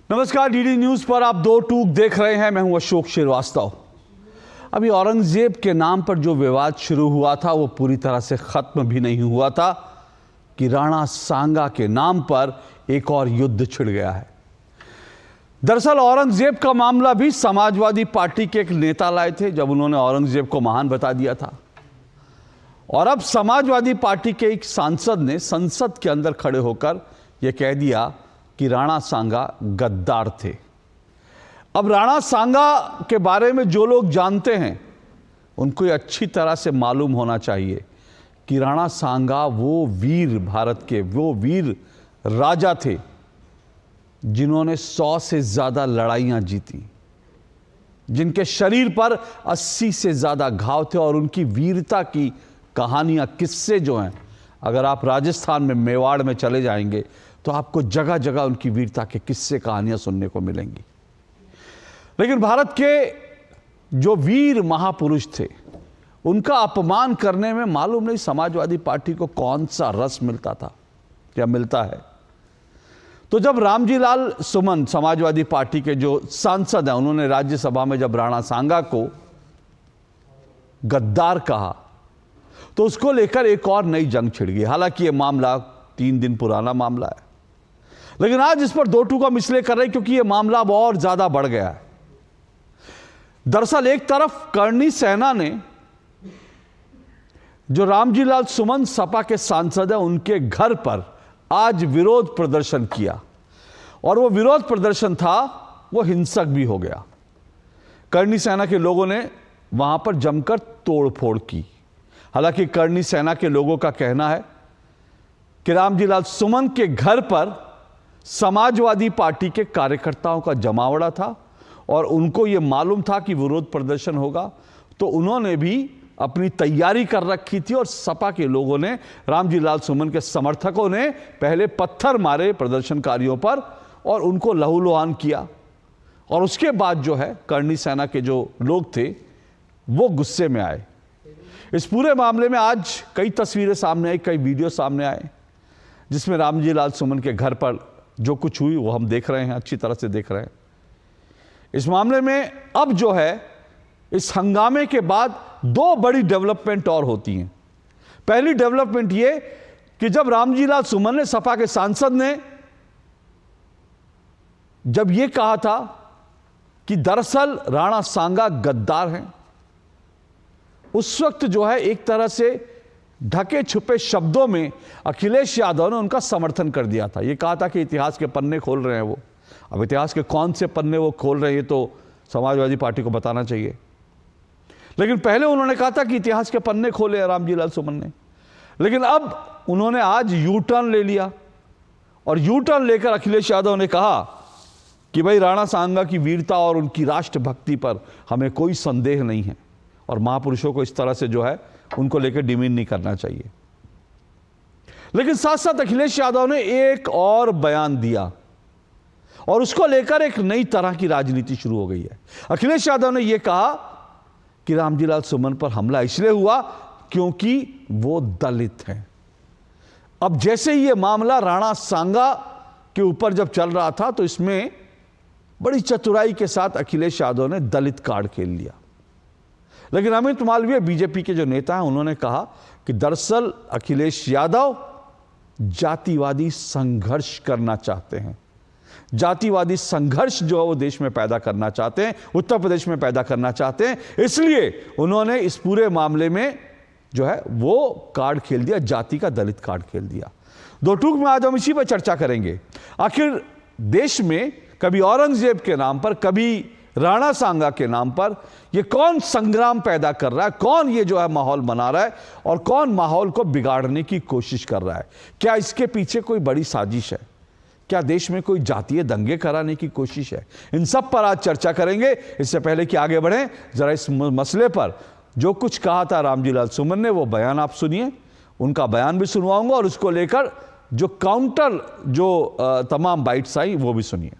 नमस्कार, DD news पर आप दो टूक देख रहे हैं। मैं हूं अशोक श्रीवास्तव। अभी औरंगजेब के नाम पर जो विवाद शुरू हुआ था वो पूरी तरह से खत्म भी नहीं हुआ था कि राणा सांगा के नाम पर एक और युद्ध छिड़ गया है। दरअसल औरंगजेब का मामला भी समाजवादी पार्टी के एक नेता लाए थे जब उन्होंने औरंगजेब को महान बता दिया था, और अब समाजवादी पार्टी के एक सांसद ने संसद के अंदर खड़े होकर यह कह दिया कि राणा सांगा गद्दार थे। अब राणा सांगा के बारे में जो लोग जानते हैं उनको ये अच्छी तरह से मालूम होना चाहिए कि राणा सांगा वो वीर, भारत के वो वीर राजा थे जिन्होंने 100 से ज्यादा लड़ाइयां जीती, जिनके शरीर पर 80 से ज्यादा घाव थे, और उनकी वीरता की कहानियां, किस्से जो हैं, अगर आप राजस्थान में मेवाड़ में चले जाएंगे तो आपको जगह जगह उनकी वीरता के किस्से, कहानियां सुनने को मिलेंगी। लेकिन भारत के जो वीर महापुरुष थे उनका अपमान करने में मालूम नहीं समाजवादी पार्टी को कौन सा रस मिलता था या मिलता है। तो जब रामजी लाल सुमन, समाजवादी पार्टी के जो सांसद हैं, उन्होंने राज्यसभा में जब राणा सांगा को गद्दार कहा तो उसको लेकर एक और नई जंग छिड़ गई। हालांकि यह मामला 3 दिन पुराना मामला है, लेकिन आज इस पर दो टूक हम इसलिए कर रहे हैं क्योंकि यह मामला अब और ज्यादा बढ़ गया है। दरअसल एक तरफ करणी सेना ने, जो रामजी लाल सुमन सपा के सांसद हैं, उनके घर पर आज विरोध प्रदर्शन किया, और वो विरोध प्रदर्शन था वो हिंसक भी हो गया। करणी सेना के लोगों ने वहां पर जमकर तोड़फोड़ की। हालांकि करणी सेना के लोगों का कहना है कि रामजी लाल सुमन के घर पर समाजवादी पार्टी के कार्यकर्ताओं का जमावड़ा था और उनको यह मालूम था कि विरोध प्रदर्शन होगा, तो उन्होंने भी अपनी तैयारी कर रखी थी। और सपा के लोगों ने, रामजी लाल सुमन के समर्थकों ने पहले पत्थर मारे प्रदर्शनकारियों पर और उनको लहूलुहान किया, और उसके बाद जो है करणी सेना के जो लोग थे वो गुस्से में आए। इस पूरे मामले में आज कई तस्वीरें सामने आई, कई वीडियो सामने आए, जिसमें रामजी लाल सुमन के घर पर जो कुछ हुई वो हम देख रहे हैं, अच्छी तरह से देख रहे हैं। इस मामले में अब जो है, इस हंगामे के बाद 2 बड़ी डेवलपमेंट और होती हैं। पहली डेवलपमेंट ये कि जब रामजी लाल सुमन ने, सपा के सांसद ने, जब ये कहा था कि दरअसल राणा सांगा गद्दार हैं, उस वक्त जो है एक तरह से ढके छुपे शब्दों में अखिलेश यादव ने उनका समर्थन कर दिया था। ये कहा था कि इतिहास के पन्ने खोल रहे हैं वो। अब इतिहास के कौन से पन्ने वो खोल रहे हैं ये तो समाजवादी पार्टी को बताना चाहिए, लेकिन पहले उन्होंने कहा था कि इतिहास के पन्ने खोले रामजी लाल सुमन ने। लेकिन अब उन्होंने आज यू टर्न ले लिया, और यू टर्न लेकर अखिलेश यादव ने कहा कि भाई राणा सांगा की वीरता और उनकी राष्ट्रभक्ति पर हमें कोई संदेह नहीं है, और महापुरुषों को इस तरह से जो है उनको लेकर डिमीन नहीं करना चाहिए। लेकिन साथ साथ अखिलेश यादव ने एक और बयान दिया, और उसको लेकर एक नई तरह की राजनीति शुरू हो गई है। अखिलेश यादव ने यह कहा कि रामजी लाल सुमन पर हमला इसलिए हुआ क्योंकि वो दलित हैं। अब जैसे ही यह मामला राणा सांगा के ऊपर जब चल रहा था तो इसमें बड़ी चतुराई के साथ अखिलेश यादव ने दलित कार्ड खेल लिया। लेकिन अमित मालवीय, बीजेपी के जो नेता हैं, उन्होंने कहा कि दरअसल अखिलेश यादव जातिवादी संघर्ष करना चाहते हैं। जातिवादी संघर्ष जो है वो देश में पैदा करना चाहते हैं, उत्तर प्रदेश में पैदा करना चाहते हैं, इसलिए उन्होंने इस पूरे मामले में जो है वो कार्ड खेल दिया, जाति का दलित कार्ड खेल दिया। दो टूक में आज हम इसी पर चर्चा करेंगे। आखिर देश में कभी औरंगजेब के नाम पर, कभी राणा सांगा के नाम पर ये कौन संग्राम पैदा कर रहा है, कौन ये जो है माहौल बना रहा है, और कौन माहौल को बिगाड़ने की कोशिश कर रहा है? क्या इसके पीछे कोई बड़ी साजिश है? क्या देश में कोई जातीय दंगे कराने की कोशिश है? इन सब पर आज चर्चा करेंगे। इससे पहले कि आगे बढ़ें, जरा इस मसले पर जो कुछ कहा था रामजी लाल सुमन ने वो बयान आप सुनिए, उनका बयान भी सुनवाऊंगा, और उसको लेकर जो काउंटर जो तमाम बाइट्स आई वो भी सुनिए।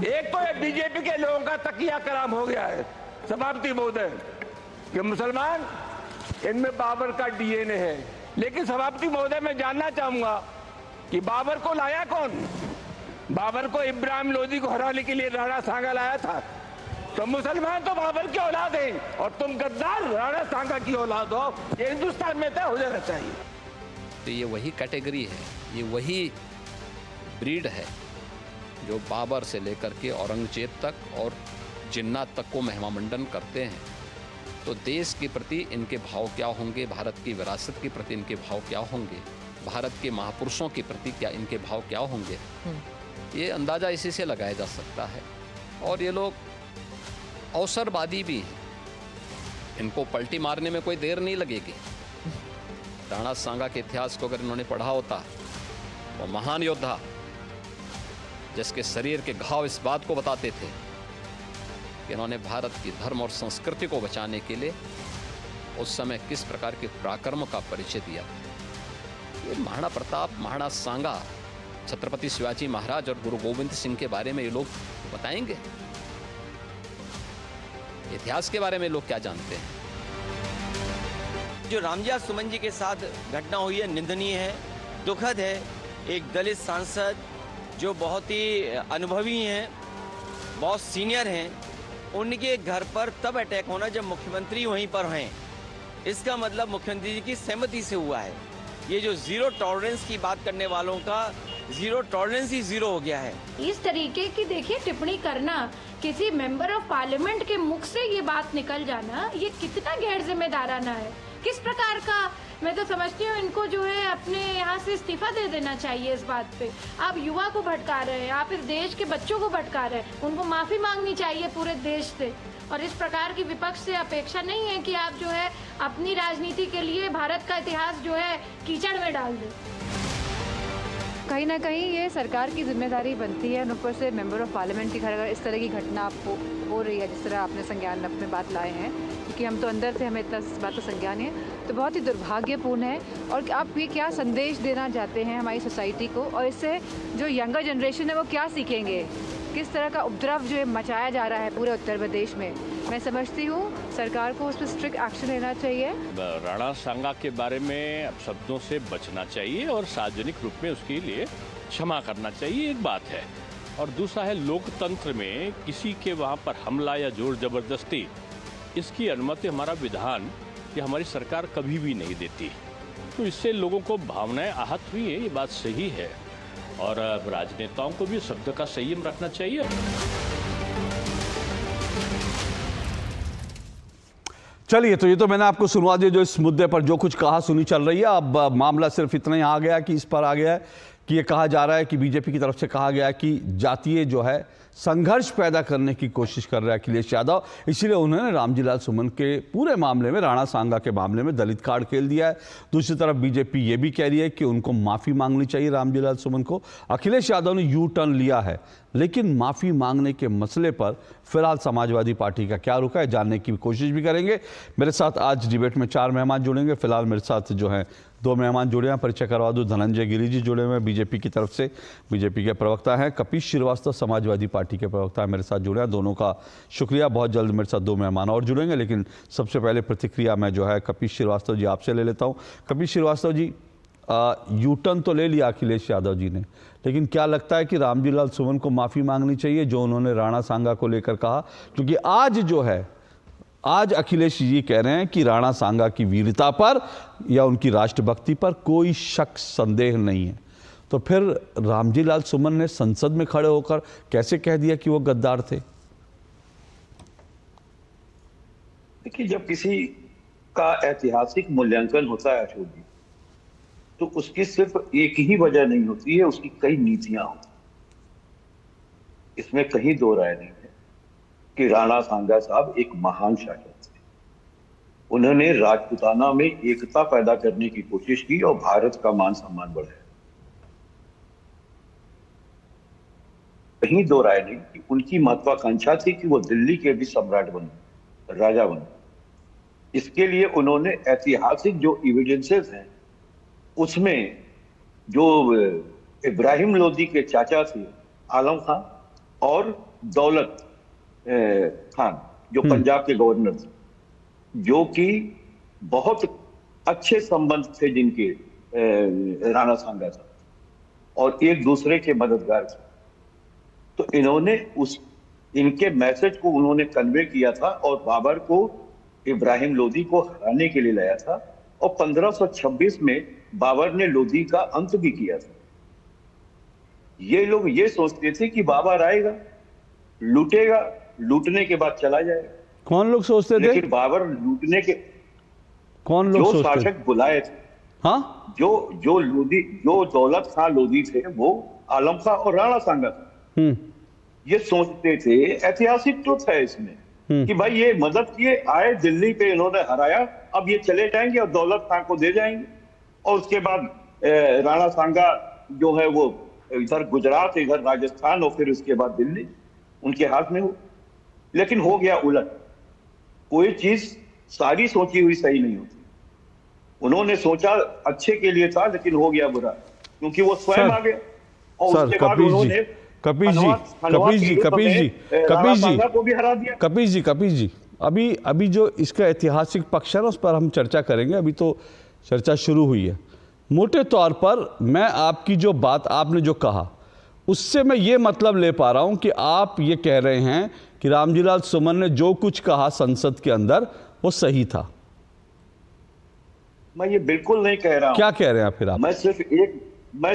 एक तो ये बीजेपी के लोगों का तकिया कलाम हो गया है सभापति महोदय कि मुसलमान इनमें बाबर का डीएनए है। लेकिन सभापति महोदय मैं जानना चाहूंगा कि बाबर को लाया कौन? बाबर को इब्राहिम लोदी को हराने के लिए राणा सांगा लाया था। तो मुसलमान तो बाबर की औलाद है और तुम गद्दार राणा सांगा की औलाद हो। ये हिंदुस्तान में तय हो जाना चाहिए। तो ये वही कैटेगरी है, ये वही ब्रीड है जो बाबर से लेकर के औरंगजेब तक और जिन्नात तक को महिमामंडन करते हैं। तो देश के प्रति इनके भाव क्या होंगे, भारत की विरासत के प्रति इनके भाव क्या होंगे, भारत के महापुरुषों के प्रति क्या इनके भाव क्या होंगे, ये अंदाज़ा इसी से लगाया जा सकता है। और ये लोग अवसरवादी भी हैं, इनको पलटी मारने में कोई देर नहीं लगेगी। राणा सांगा के इतिहास को अगर इन्होंने पढ़ा होता, वो महान योद्धा जिसके शरीर के घाव इस बात को बताते थे कि इन्होंने भारत की धर्म और संस्कृति को बचाने के लिए उस समय किस प्रकार के पराक्रम का परिचय दिया। ये महाराणा प्रताप, महाराणा सांगा, छत्रपति शिवाजी महाराज और गुरु गोविंद सिंह के बारे में ये लोग बताएंगे। इतिहास के बारे में लोग क्या जानते हैं? जो रामजिया सुमन जी के साथ घटना हुई है निंदनीय है, दुखद है। एक दलित सांसद जो बहुत ही अनुभवी हैं, बहुत सीनियर हैं, उनके घर पर तब अटैक होना जब मुख्यमंत्री वहीं पर हैं। इसका मतलब मुख्यमंत्री जी की सहमति से हुआ है। ये जो जीरो टॉलरेंस की बात करने वालों का जीरो टॉलरेंस ही जीरो हो गया है। इस तरीके की देखिए टिप्पणी करना, किसी मेंबर ऑफ पार्लियामेंट के मुख से ये बात निकल जाना, ये कितना गैर जिम्मेदाराना है। किस प्रकार का, मैं तो समझती हूँ इनको जो है अपने यहाँ से इस्तीफा दे देना चाहिए इस बात पे। आप युवा को भटका रहे हैं, आप इस देश के बच्चों को भटका रहे हैं, उनको माफी मांगनी चाहिए पूरे देश से। और इस प्रकार की विपक्ष से अपेक्षा नहीं है कि आप जो है अपनी राजनीति के लिए भारत का इतिहास जो है कीचड़ में डाल दें। कहीं ना कहीं ये सरकार की जिम्मेदारी बनती है। ऊपर से मेंबर ऑफ पार्लियामेंट की घर अगर इस तरह की घटना हो रही है, जिस तरह आपने संज्ञान अपने बात लाए हैं, क्योंकि हम तो अंदर से हमें इतना इस बात का संज्ञान है, तो बहुत ही दुर्भाग्यपूर्ण है। और आप ये क्या संदेश देना चाहते हैं हमारी सोसाइटी को, और इससे जो यंगर जनरेशन है वो क्या सीखेंगे? किस तरह का उपद्रव जो है मचाया जा रहा है पूरे उत्तर प्रदेश में। मैं समझती हूँ सरकार को उस पर स्ट्रिक्ट एक्शन लेना चाहिए। राणा सांगा के बारे में शब्दों से बचना चाहिए और सार्वजनिक रूप में उसके लिए क्षमा करना चाहिए, एक बात है। और दूसरा है, लोकतंत्र में किसी के वहाँ पर हमला या जोर जबरदस्ती, इसकी अनुमति हमारा विधान या हमारी सरकार कभी भी नहीं देती। तो इससे लोगों को भावनाएं आहत हुई है, ये बात सही है। और राजनेताओं को भी शब्द का संयम रखना चाहिए। चलिए, तो ये तो मैंने आपको सुनवा दिया जो इस मुद्दे पर जो कुछ कहा सुनी चल रही है। अब मामला सिर्फ इतना ही आ गया कि इस पर आ गया है कि ये कहा जा रहा है कि बीजेपी की तरफ से कहा गया है कि जातीय जो है संघर्ष पैदा करने की कोशिश कर रहा है अखिलेश यादव, इसीलिए उन्होंने रामजीलाल सुमन के पूरे मामले में, राणा सांगा के मामले में दलित कार्ड खेल दिया है। दूसरी तरफ बीजेपी ये भी कह रही है कि उनको माफ़ी मांगनी चाहिए रामजीलाल सुमन को। अखिलेश यादव ने यू टर्न लिया है, लेकिन माफ़ी मांगने के मसले पर फिलहाल समाजवादी पार्टी का क्या रुख है जानने की कोशिश भी करेंगे। मेरे साथ आज डिबेट में 4 मेहमान जुड़ेंगे। फिलहाल मेरे साथ जो हैं 2 मेहमान जुड़े हैं, परिचय करवा दूं। धनंजय गिरी जी जुड़े हुए हैं बीजेपी की तरफ से, बीजेपी के प्रवक्ता हैं। कपीश श्रीवास्तव समाजवादी पार्टी के प्रवक्ता हैं, मेरे साथ जुड़े हैं। दोनों का शुक्रिया। बहुत जल्द मेरे साथ 2 मेहमान और जुड़ेंगे, लेकिन सबसे पहले प्रतिक्रिया मैं जो है कपीश श्रीवास्तव जी आपसे ले लेता हूँ। कपीश श्रीवास्तव जी, यू टर्न तो ले लिया अखिलेश यादव जी ने, लेकिन क्या लगता है कि रामजीलाल सुमन को माफ़ी मांगनी चाहिए जो उन्होंने राणा सांगा को लेकर कहा? क्योंकि आज जो है, आज अखिलेश जी कह रहे हैं कि राणा सांगा की वीरता पर या उनकी राष्ट्रभक्ति पर कोई शक संदेह नहीं है, तो फिर रामजीलाल सुमन ने संसद में खड़े होकर कैसे कह दिया कि वो गद्दार थे? देखिए, जब किसी का ऐतिहासिक मूल्यांकन होता है अशोक जी, तो उसकी सिर्फ एक ही वजह नहीं होती है, उसकी कई नीतियां होती। इसमें कहीं दो राय नहीं है कि राणा सांगा साहब एक महान शासक थे। उन्होंने राजपूताना में एकता पैदा करने की कोशिश की और भारत का मान सम्मान बढ़ाया। कहीं दो राय नहीं कि उनकी महत्वाकांक्षा थी कि वो दिल्ली के भी सम्राट बने, राजा बने। इसके लिए उन्होंने ऐतिहासिक जो एविडेंसेस हैं, उसमें जो इब्राहिम लोदी के चाचा थे आलम खान और दौलत खान जो पंजाब के गवर्नर थे, जो कि बहुत अच्छे संबंध थे जिनके राणा सांगा साहब और एक दूसरे के मददगार थे। तो इन्होंने इनके मैसेज को उन्होंने कन्वे किया था और बाबर को इब्राहिम लोदी को हराने के लिए लाया था। और 1526 में बाबर ने लोदी का अंत भी किया था। ये लोग ये सोचते थे कि बाबर आएगा, लूटेगा, लूटने के बाद चला जाएगा। कौन लोग सोचते थे? लेकिन बाबर लूटने के कौन लोग जो सोचते? शासक बुलाए थे, हाँ, जो दौलत खां लोदी थे, वो आलम खां और राणा सांगा थे। ये सोचते थे, ऐतिहासिक ट्रुथ है इसमें, कि भाई ये मदद किए आए, दिल्ली पे इन्होंने हराया, अब ये चले जाएंगे और दौलत खां को दे जाएंगे और उसके बाद राणा सांगा जो है वो इधर गुजरात, इधर राजस्थान और फिर उसके बाद दिल्ली उनके हाथ में हो। लेकिन हो गया उलट। कोई चीज सारी सोची हुई सही नहीं होती। उन्होंने सोचा अच्छे के लिए था, लेकिन हो गया बुरा, क्योंकि वो स्वयं आ गए और उसके बाद उन्होंने कपीश जी अभी जो इसका ऐतिहासिक पक्ष है ना, उस पर हम चर्चा करेंगे। अभी तो चर्चा शुरू हुई है। मोटे तौर पर मैं आपकी जो बात आपने जो कहा, उससे मैं ये मतलब ले पा रहा हूं कि आप ये कह रहे हैं कि रामजीलाल सुमन ने जो कुछ कहा संसद के अंदर वो सही था। मैं ये बिल्कुल नहीं कह रहा हूं। क्या कह रहे हैं फिर आप? मैं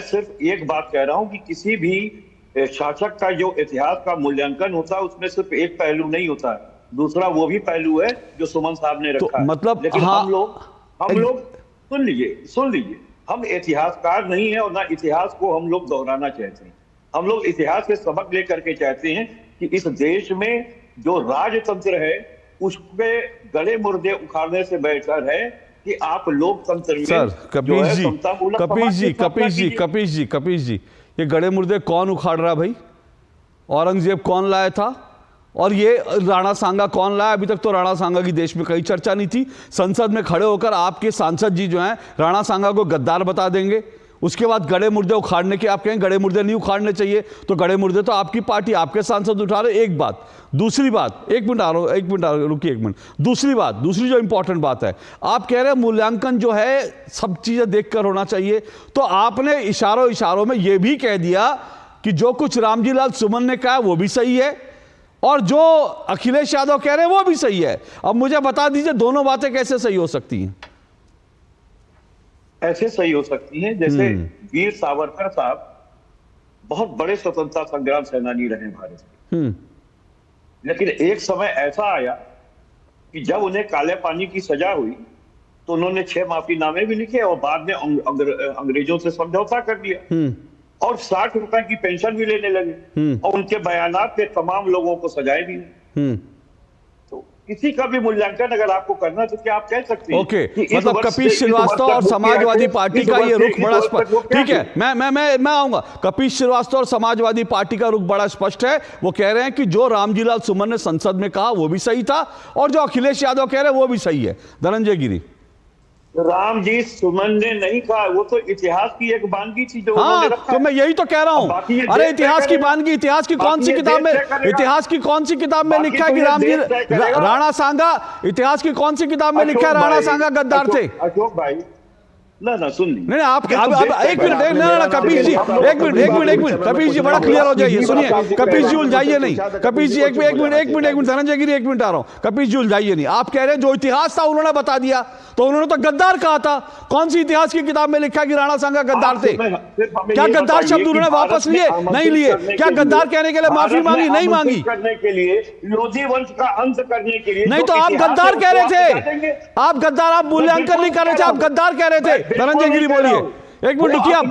सिर्फ एक बात कह रहा हूं कि किसी भी शासक का जो इतिहास का मूल्यांकन होता है उसमें सिर्फ एक पहलू नहीं होता है, दूसरा वो भी पहलू है जो सुमन साहब ने रखा है। मतलब लेकिन हाँ, हम लोग सुन लीजिए, हम इतिहासकार नहीं है और ना इतिहास को हम लोग दोहराना चाहते हैं। हम लोग इतिहास से सबक लेकर के चाहते हैं कि इस देश में जो राजतंत्र है उसके गले मुर्दे उखाड़ने से बेहतर है कि आप लोकतंत्र में सर कपीश जी ये गड़े मुर्दे कौन उखाड़ रहा भाई? औरंगजेब कौन लाया था और ये राणा सांगा कौन लाया? अभी तक तो राणा सांगा की देश में कहीं चर्चा नहीं थी। संसद में खड़े होकर आपके सांसद जी जो हैं राणा सांगा को गद्दार बता देंगे। उसके बाद गड़े मुर्दे उखाड़ने के आप कहें गड़े मुर्दे नहीं उखाड़ने चाहिए, तो गड़े मुर्दे तो आपकी पार्टी आपके सांसद उठा रहे। एक बात। दूसरी बात, एक मिनट रुकिए, एक मिनट। दूसरी जो इंपॉर्टेंट बात है, आप कह रहे हैं मूल्यांकन जो है सब चीजें देखकर होना चाहिए, तो आपने इशारों में यह भी कह दिया कि जो कुछ रामजीलाल सुमन ने कहा वो भी सही है और जो अखिलेश यादव कह रहे हैं वो भी सही है। अब मुझे बता दीजिए दोनों बातें कैसे सही हो सकती हैं? ऐसे सही हो सकती हैं जैसे वीर सावरकर साहब बहुत बड़े स्वतंत्रता संग्राम सेनानी रहे भारत के, लेकिन एक समय ऐसा आया कि जब उन्हें काले पानी की सजा हुई तो उन्होंने 6 माफीनामे भी लिखे और बाद में अंग्रेजों से समझौता कर दिया और 60 रुपए की पेंशन भी लेने लगे और उनके बयानात पे तमाम लोगों को सजाए दी। तो किसी का भी मूल्यांकन अगर आपको करना तो क्या आप कह सकते हैं? ओके, मतलब कपीश श्रीवास्तव और समाजवादी पार्टी का ये रुख बड़ा स्पष्ट, ठीक है, मैं आऊंगा। कपीश श्रीवास्तव और समाजवादी पार्टी का रुख बड़ा स्पष्ट है। वो कह रहे हैं कि जो रामजीलाल सुमन ने संसद में कहा वो भी सही था और जो अखिलेश यादव कह रहे हैं वो भी सही है। धनंजय गिरी। रामजी सुमन ने नहीं कहा, वो तो इतिहास की एक वानगी थी जो उन्होंने रखा। तो मैं यही तो कह रहा हूं। अरे इतिहास की वानगी, इतिहास की कौन सी किताब में लिखा है कि राणा सांगा, इतिहास की कौन सी किताब में लिखा है राणा सांगा गद्दार थे? अशोक भाई ना सुन ली नहीं आप एक मिनट ना कपीश जी एक मिनट कपीश जी बड़ा क्लियर हो जाइए। सुनिए कपीश जी उलझाइए नहीं, कपीश जी एक मिनट धनंजय गिरी एक मिनट आ रहा हूं। कपीश जी उलझाइए नहीं। आप कह रहे हैं जो इतिहास था उन्होंने बता दिया, तो उन्होंने तो गद्दार कहा था। कौन सी इतिहास की किताब में लिखा कि राणा सांगा गद्दार थे? क्या गद्दार शब्द उन्होंने वापस लिए? नहीं लिए। क्या गद्दार कहने के लिए माफी मांगी? नहीं मांगी। करने के लिए, लोधी वंश का अंत करने के लिए नहीं, तो आप गद्दार कह रहे थे। आप गद्दार, आप मूल्यांकन नहीं कर रहे थे, आप गद्दार कह रहे थे। धनंजय गिरी बोलिए। एक मिनट रुकिए, आप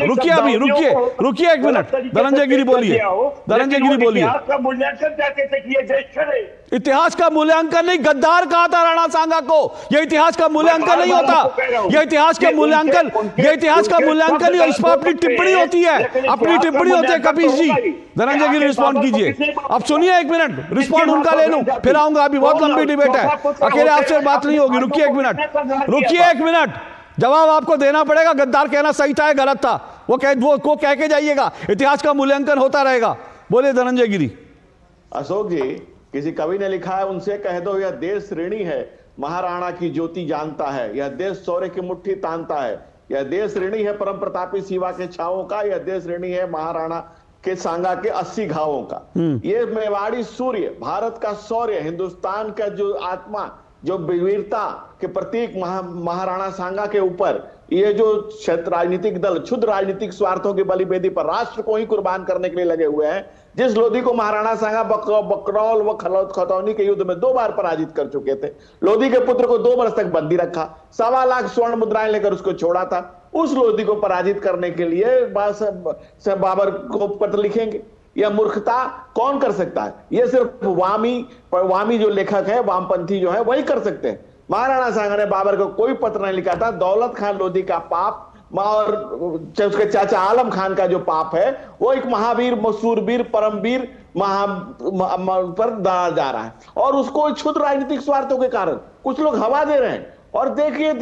रुकिए एक मिनट। धनंजय गिरी बोलिए। इतिहास का मूल्यांकन चाहते थे कि ये देश चले। इतिहास का मूल्यांकन नहीं, गद्दार कहा था राणा सांगा को। यह इतिहास का मूल्यांकन नहीं होता। यह इतिहास का मूल्यांकन ही, इस पर अपनी टिप्पणी होती है, अपनी टिप्पणी होती है। कपीश जी, धनंजय गिरी रिस्पॉन्ड कीजिए। अब सुनिए एक मिनट, रिस्पॉन्ड उनका ले लूं फिर आऊंगा। अभी बहुत लंबी डिबेट है, अकेले आपसे बात नहीं होगी। रुकिए एक मिनट, जवाब आपको देना पड़ेगा। गद्दार कहना सही था या गलत था, वो कह के जाइएगा। इतिहास का मूल्यांकन होता रहेगा। बोलिए धनंजय गिरी। अशोक जी, किसी कवि ने लिखा है, उनसे कह दो यह देश ऋणी है, महाराणा की ज्योति जानता है, यह देश शौर्य की मुट्ठी तानता है, यह देश ऋणी है परम प्रतापी शिवा के छावों का, यह देश ऋणी है महाराणा के सांगा के 80 घावों का। ये मेवाड़ी सूर्य, भारत का शौर्य, हिंदुस्तान का जो आत्मा, जो वीरता के प्रतीक महाराणा सांगा के ऊपर ये जो क्षेत्र राजनीतिक दल क्षुद्र राजनीतिक स्वार्थों की बलिवेदी पर राष्ट्र को ही कुर्बान करने के लिए लगे हुए हैं, जिस लोधी को महाराणा सांगा बकरौल व खतौनी के युद्ध में 2 बार पराजित कर चुके थे, लोधी के पुत्र को 2 वर्ष तक बंदी रखा, 1.25 लाख स्वर्ण मुद्राएं लेकर उसको छोड़ा था, उस लोधी को पराजित करने के लिए बाबर को पत्र लिखेंगे? यह मूर्खता कौन कर सकता है? यह सिर्फ वामी जो लेखक है, वामपंथी जो है, वही कर सकते हैं। महाराणा सांगा ने बाबर को कोई पत्र नहीं लिखा था। दौलत खान लोधी का पाप और उसके चाचा आलम खान का जो पाप है, वो एक महावीर, सूरवीर, परमवीर पर डाला जा रहा है, और उसको क्षुद्र राजनीतिक स्वार्थों के कारण कुछ लोग हवा दे रहे हैं। और देखिए,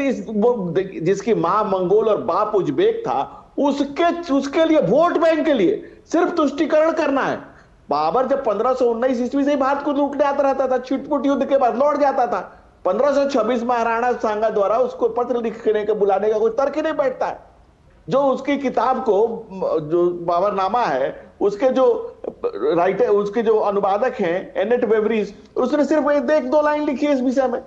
जिसकी मां मंगोल और बाप उज्बेक था, उसके लिए, वोट बैंक के लिए सिर्फ तुष्टीकरण करना है। बाबर जब 1519 ईस्वी से ही भारत को लूटने आता रहता था, छिटपुट युद्ध के बाद लौट जाता था। 1526 महाराणा सांगा द्वारा उसको पत्र लिखने के बुलाने का कोई तर्क ही नहीं बैठता है। जो उसकी किताब को, जो बाबरनामा है, उसके जो राइटर, उसके जो अनुवादक हैं एनेट वेवरीज, उसने सिर्फ 1-2 लाइन लिखी है इस विषय में,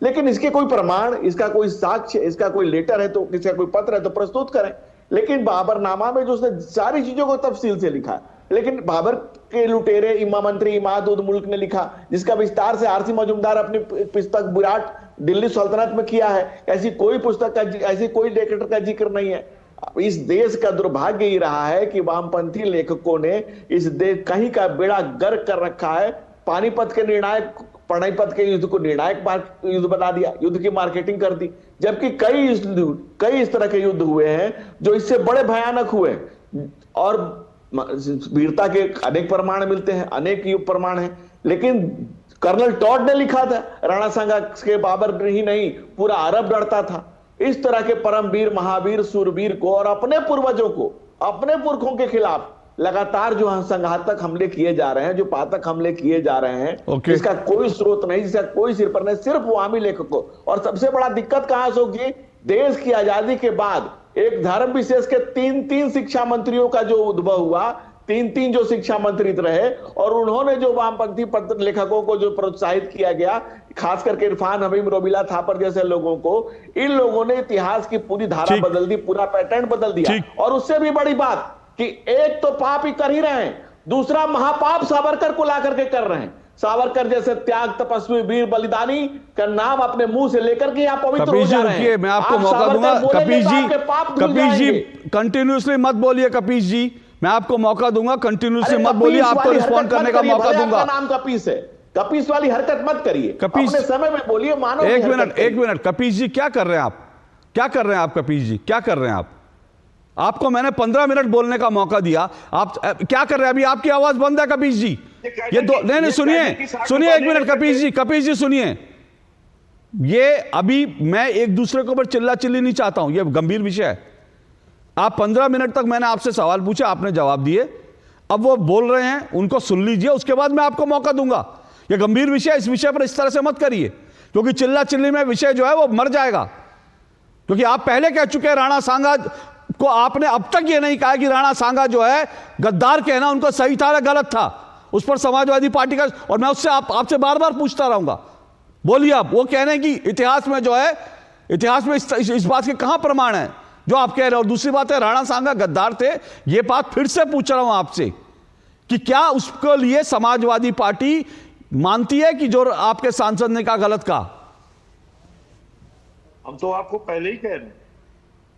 लेकिन इसके कोई प्रमाण, इसका कोई साक्ष्य, इसका कोई लेटर है तो, इसका कोई पत्र है तो प्रस्तुत करें। लेकिन बाबरनामा में जो उसने सारी चीजों को तफसील से लिखा, लेकिन बाबर के लुटेरे मंत्री इमाद उद मुल्क ने लिखा, जिसका विस्तार से आरसी मजूमदार अपनी पुस्तक विराट दिल्ली सल्तनत में किया है। ऐसी कोई पुस्तक का, ऐसी कोई लेटर का जिक्र नहीं है। इस देश का दुर्भाग्य ही रहा है कि वामपंथी लेखकों ने इस देश कहीं का बेड़ा गर्क कर रखा है। पानीपत के निर्णायक, पानीपत के युद्ध को निर्णायक युद्ध बना दिया, युद्ध की मार्केटिंग कर दी, जबकि कई इस तरह के युद्ध हुए हैं जो इससे बड़े भयानक हुए, और वीरता के अनेक प्रमाण मिलते हैं, अनेक युग प्रमाण हैं। लेकिन कर्नल टॉड ने लिखा था, राणा सांगा के बाबर ही नहीं, पूरा अरब डरता था। इस तरह के परमवीर, महावीर, सूरवीर को और अपने पूर्वजों को, अपने पुरखों के खिलाफ लगातार जो संघातक हमले किए जा रहे हैं, जो पातक हमले किए जा रहे हैं, जिसका कोई स्रोत नहीं, जिसका कोई सिर पर नहीं, सिर्फ वामी लेखकों। और सबसे बड़ा दिक्कत कहां से होगी? देश की आजादी के बाद एक धर्म विशेष के 3 शिक्षा मंत्रियों का जो उद्भव हुआ, 3 जो शिक्षा मंत्री रहे, और उन्होंने जो वामपंथी पत्र लेखकों को जो प्रोत्साहित किया गया, खास करके इरफान हमीम, रोबिला थापर जैसे लोगों को, इन लोगों ने इतिहास की पूरी धारा बदल दी, पूरा पैटर्न बदल दिया। और उससे भी बड़ी बात कि एक तो पाप ही कर ही रहे हैं, दूसरा महापाप सावरकर को ला करके कर रहे हैं। सावरकर जैसे त्याग, तपस्वी, वीर, बलिदानी का नाम अपने मुंह से लेकर के आप पवित्र हो जा रहे हैं। मैं आपको मौका दूंगा। कपीश जी कंटिन्यूअसली मत बोलिए। कपीश जी, मैं आपको मौका दूंगा, कंटिन्यूअसली मत बोलिए, आपको रिस्पॉन्ड करने का मौका दूंगा। नाम कपीश है, कपीश वाली हरकत मत करिए, कपीश अपने समय में बोलिए। मानो एक मिनट कपीश जी, क्या कर रहे हैं आप? क्या कर रहे हैं आप कपीश जी? क्या कर रहे हैं आप? आपको मैंने 15 मिनट बोलने का मौका दिया, आप क्या कर रहे हैं? अभी आपकी आवाज बंद है कपीश जी। ये दो नहीं, सुनिए 1 मिनट कपीश जी सुनिए। ये अभी मैं एक दूसरे के ऊपर चिल्ला चिल्ली नहीं चाहता हूं, ये गंभीर विषय है। आप 15 मिनट तक मैंने आपसे सवाल पूछे, आपने जवाब दिए, अब वो बोल रहे हैं, उनको सुन लीजिए, उसके बाद मैं आपको मौका दूंगा। ये गंभीर विषय है, इस विषय पर इस तरह से मत करिए, क्योंकि चिल्ला चिल्ली में विषय जो है वो मर जाएगा। क्योंकि आप पहले कह चुके हैं राणा सांगा को, आपने अब तक ये नहीं कहा कि राणा सांगा जो है गद्दार कहना उनको सही था या गलत था। उस पर समाजवादी पार्टी का, और मैं उससे आपसे बार बार पूछता रहूंगा, बोलिए आप। वो कह रहे हैं कि इतिहास में जो है, इतिहास में इस बात के कहां प्रमाण है जो आप कह रहे हैं। और दूसरी बात है, राणा सांगा गद्दार थे, ये बात फिर से पूछ रहा हूं आपसे कि क्या उसके लिए समाजवादी पार्टी मानती है कि जो आपके सांसद ने कहा गलत कहा? हम तो आपको पहले ही कह रहे हैं,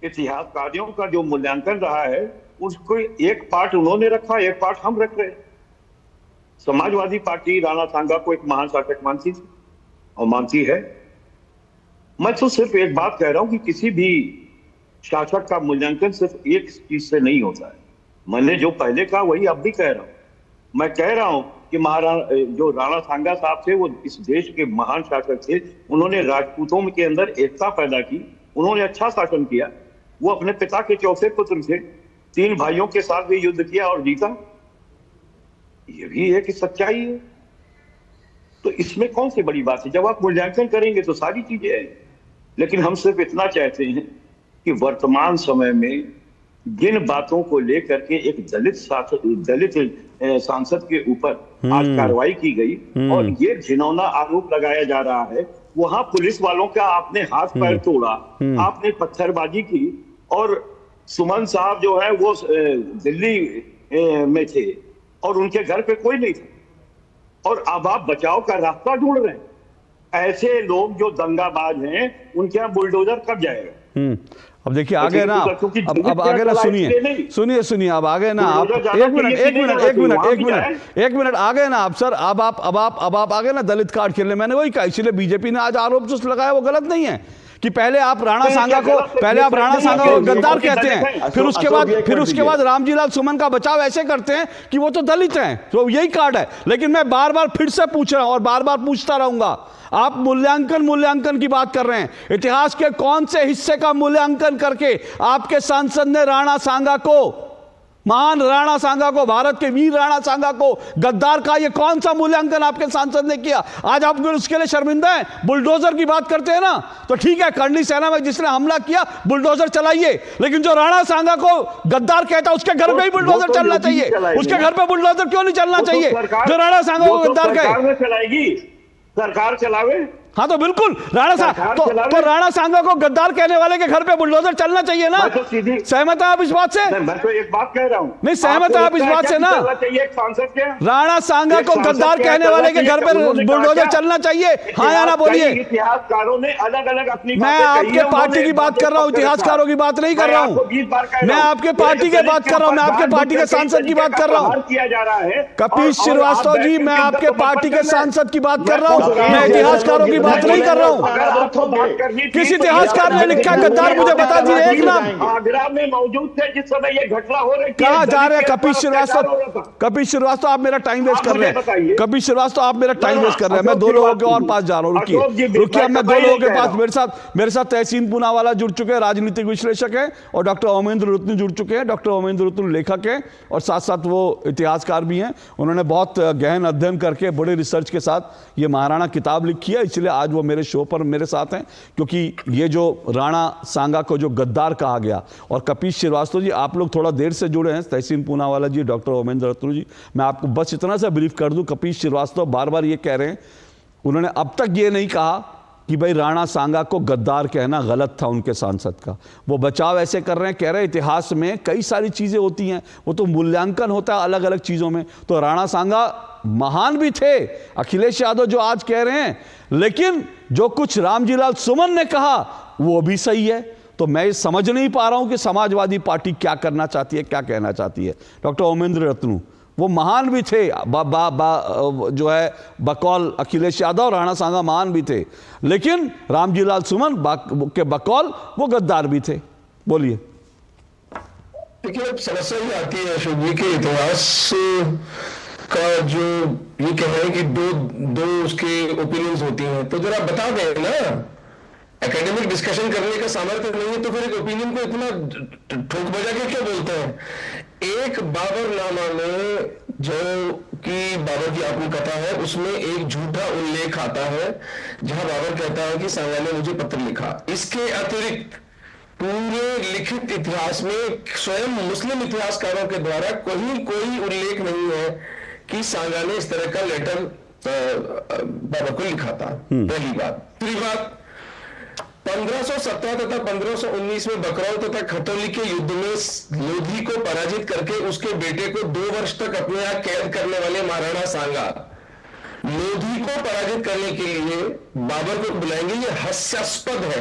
इतिहासकारियों का जो मूल्यांकन रहा है उसको एक पार्ट उन्होंने रखा, एक पार्ट हम रख रहे हैं। समाजवादी पार्टी राणा सांगा को एक महान शासक मानती थी और मानती है। मैं तो सिर्फ एक बात कह रहा हूं कि किसी भी शासक का मूल्यांकन सिर्फ एक चीज से नहीं होता है। मैंने जो पहले कहा वही अब भी कह रहा हूं। मैं कह रहा हूं कि जो राणा सांगा साहब थे वो इस देश के महान शासक थे। उन्होंने राजपूतों के अंदर एकता पैदा की, उन्होंने अच्छा शासन किया। वो अपने पिता के चौथे पुत्र थे, 3 भाइयों के साथ भी युद्ध किया और जीता। ये भी है कि सच्चाई है। तो इसमें कौन सी बड़ी बात है? जब आप मूल्यांकन करेंगे तो सारी चीजें हैं। लेकिन हम सिर्फ इतना चाहते हैं कि वर्तमान समय में जिन बातों को लेकर के एक दलित सांसद के ऊपर आज कार्रवाई की गई और ये घिनौना आरोप लगाया जा रहा है, वहां पुलिस वालों का आपने हाथ पैर तोड़ा, आपने पत्थरबाजी की, और सुमन साहब जो है वो दिल्ली में थे और उनके घर पे कोई नहीं था, और अब आप बचाव का रास्ता ढूंढ रहे हैं। ऐसे लोग जो दंगाबाज हैं उनके यहाँ बुलडोजर कब जाएगा? अब देखिए आगे ना, अब आगे ना, सुनिए अब आगे ना आप, एक मिनट आगे ना आप सर, अब आप आगे ना दलित कार्ड खेलने। मैंने वही कहा, इसलिए बीजेपी ने आज आरोप जो लगाया वो गलत नहीं है कि पहले आप राणा सांगा को गद्दार कहते हैं, फिर उसके बाद रामजीलाल सुमन का बचाव ऐसे करते हैं कि वो तो दलित हैं, तो यही कार्ड है। लेकिन मैं बार बार फिर से पूछ रहा हूं और बार बार पूछता रहूंगा, आप मूल्यांकन की बात कर रहे हैं। इतिहास के कौन से हिस्से का मूल्यांकन करके आपके सांसद ने राणा सांगा को, महान राणा सांगा को, भारत के वीर राणा सांगा को गद्दार का, ये कौन सा मूल्यांकन आपके सांसद ने किया? आज आप उसके लिए शर्मिंदा हैं? बुलडोजर की बात करते हैं ना, तो ठीक है, करनी सेना में जिसने हमला किया बुलडोजर चलाइए, लेकिन जो राणा सांगा को गद्दार कहता है उसके घर पे ही बुलडोजर चलना चाहिए। उसके घर पे बुलडोजर क्यों नहीं चलना चाहिए जो राणा सांगा को गद्दार कहे? सरकार चलावे। हाँ तो बिल्कुल तो राणा सांगा को गद्दार कहने वाले के घर पे बुलडोजर चलना चाहिए ना। तो सहमत है आप इस बात से? मैं तो एक बात कह रहा हूँ। नहीं, सहमत है आप इस बात से ना? राणा सांगा को गद्दार कहने वाले के घर पे बुलडोजर चलना चाहिए, हाँ या ना बोलिए। इतिहासकारों ने अलग अलग अपनी, मैं आपके पार्टी की बात कर रहा हूँ, इतिहासकारों की बात नहीं कर रहा हूँ। मैं आपके पार्टी की बात कर रहा हूँ, मैं आपके पार्टी के सांसद की बात कर रहा हूँ। किया जा रहा है कपीश श्रीवास्तव जी, मैं आपके पार्टी के सांसद की बात कर रहा हूँ, मैं इतिहासकारों की बात नहीं कर रहा हूँ। किस इतिहासकार ने लिखा गद्दार? मुझे बता दीजिए एक नाम। आगरा में मौजूद थे जिस समय ये घटना हो रही थी। कहाँ जा रहे हैं कपीश श्रीवास्तव? आप मेरा टाइम वेस्ट कर रहे हैं। कपीश श्रीवास्तव, आप मेरा टाइम वेस्ट कर रहे हैं। मैं दो लोगों के और पास जा रहा हूँ, रुकिए। मैं दो लोगों के पास, मेरे साथ तहसीन पूनावाला जुड़ चुके हैं, राजनीतिक विश्लेषक हैं, और डॉक्टर ओमेंद्र रत्न जुड़ चुके हैं। डॉक्टर ओमेंद्र रत्न लेखक हैं और साथ साथ वो इतिहासकार भी हैं। उन्होंने बहुत गहन अध्ययन करके बड़े रिसर्च के साथ ये महाराणा किताब लिखी है, इसलिए आज वो मेरे शो पर मेरे साथ हैं, क्योंकि ये जो राणा सांगा को जो गद्दार कहा गया, और कपीश श्रीवास्तव जी आप लोग थोड़ा देर से जुड़े हैं, तहसीन पूनावाला जी, डॉक्टर ओमेंद्र रत्न जी, मैं आपको बस इतना सा ब्रीफ कर दूं। कपीश श्रीवास्तव बार बार ये कह रहे हैं, उन्होंने अब तक ये नहीं कहा कि भाई राणा सांगा को गद्दार कहना गलत था उनके सांसद का। वो बचाव ऐसे कर रहे हैं, कह रहे हैं इतिहास में कई सारी चीजें होती हैं, वो तो मूल्यांकन होता है अलग अलग चीजों में। तो राणा सांगा महान भी थे, अखिलेश यादव जो आज कह रहे हैं, लेकिन जो कुछ रामजीलाल सुमन ने कहा वो भी सही है। तो मैं समझ नहीं पा रहा हूं कि समाजवादी पार्टी क्या करना चाहती है, क्या कहना चाहती है। डॉक्टर ओमेंद्र रत्नू, वो महान भी थे, जो है बकौल अखिलेश यादव, राणा सांगा महान भी थे, लेकिन रामजीलाल सुमन के बकौल वो गद्दार भी थे। बोलिए। देखिए, अब समस्या ये आती है अशोक जी के इतिहास का, जो ये कह रहे हैं कि दो उसके ओपिनियंस होती हैं, तो जरा बता दें ना। एकेडमिक डिस्कशन करने का सामर्थ्य नहीं है तो फिर एक ओपिनियन को इतना ठोक बजा के क्यों बोलते हैं? एक बाबरनामा में, जो कि बाबर की आत्मकथा है, उसमें एक झूठा उल्लेख आता है जहां बाबर कहता है कि सांगा ने मुझे पत्र लिखा। इसके अतिरिक्त पूरे लिखित इतिहास में स्वयं मुस्लिम इतिहासकारों के द्वारा कोई उल्लेख नहीं है कि सांगा ने इस तरह का लेटर बाबर को लिखा था। पहली बात। दूसरी बात, 1517 तथा 1519 में बकरौल तथा खतौली के युद्ध में लोधी को पराजित करके उसके बेटे को 2 वर्ष तक अपने यहां कैद करने वाले महाराणा सांगा लोधी को पराजित करने के लिए बाबर को बुलाएंगे, ये हास्यास्पद है।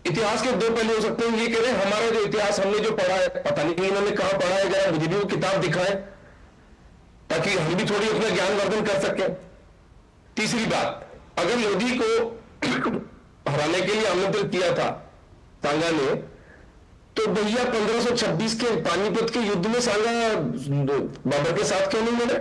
इतिहास के दो पहलू हो सकते हैं। ये कह रहे हैं हमारा जो इतिहास हमने जो पढ़ा है, पता नहीं इन्होंने कहां पढ़ा है, जरा मुझे भी वो किताब दिखाएं ताकि हम भी थोड़ी अपना ज्ञानवर्धन कर सकें। तीसरी बात, अगर लोधी को हराने के लिए आमंत्रित किया था सांगा ने, तो भैया 1526 के पानीपत के युद्ध में सांगा बाबर के साथ क्यों नहीं मिले?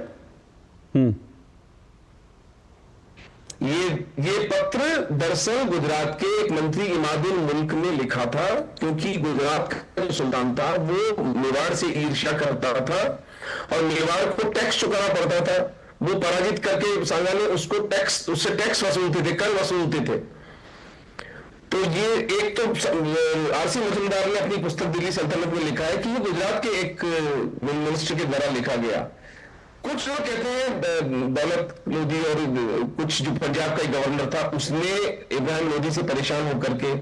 ये पत्र दरअसल गुजरात के एक मंत्री इमादुल मुल्क ने लिखा था, क्योंकि गुजरात का जो सुल्तान था वो मेवाड़ से ईर्ष्या करता था और मेवाड़ को टैक्स चुकाना पड़ता था। वो पराजित करके सांगा ने उससे टैक्स वसूलते थे, कर वसूलते थे। तो ये एक तो आरसी मजुमदार ने अपनी पुस्तक दिल्ली सल्तनत में लिखा है कि ये गुजरात के एक मिनिस्टर के द्वारा लिखा गया। कुछ लोग कहते हैं दौलत लोधी और कुछ जो पंजाब का गवर्नर था उसने इब्राहिम लोधी से परेशान होकर के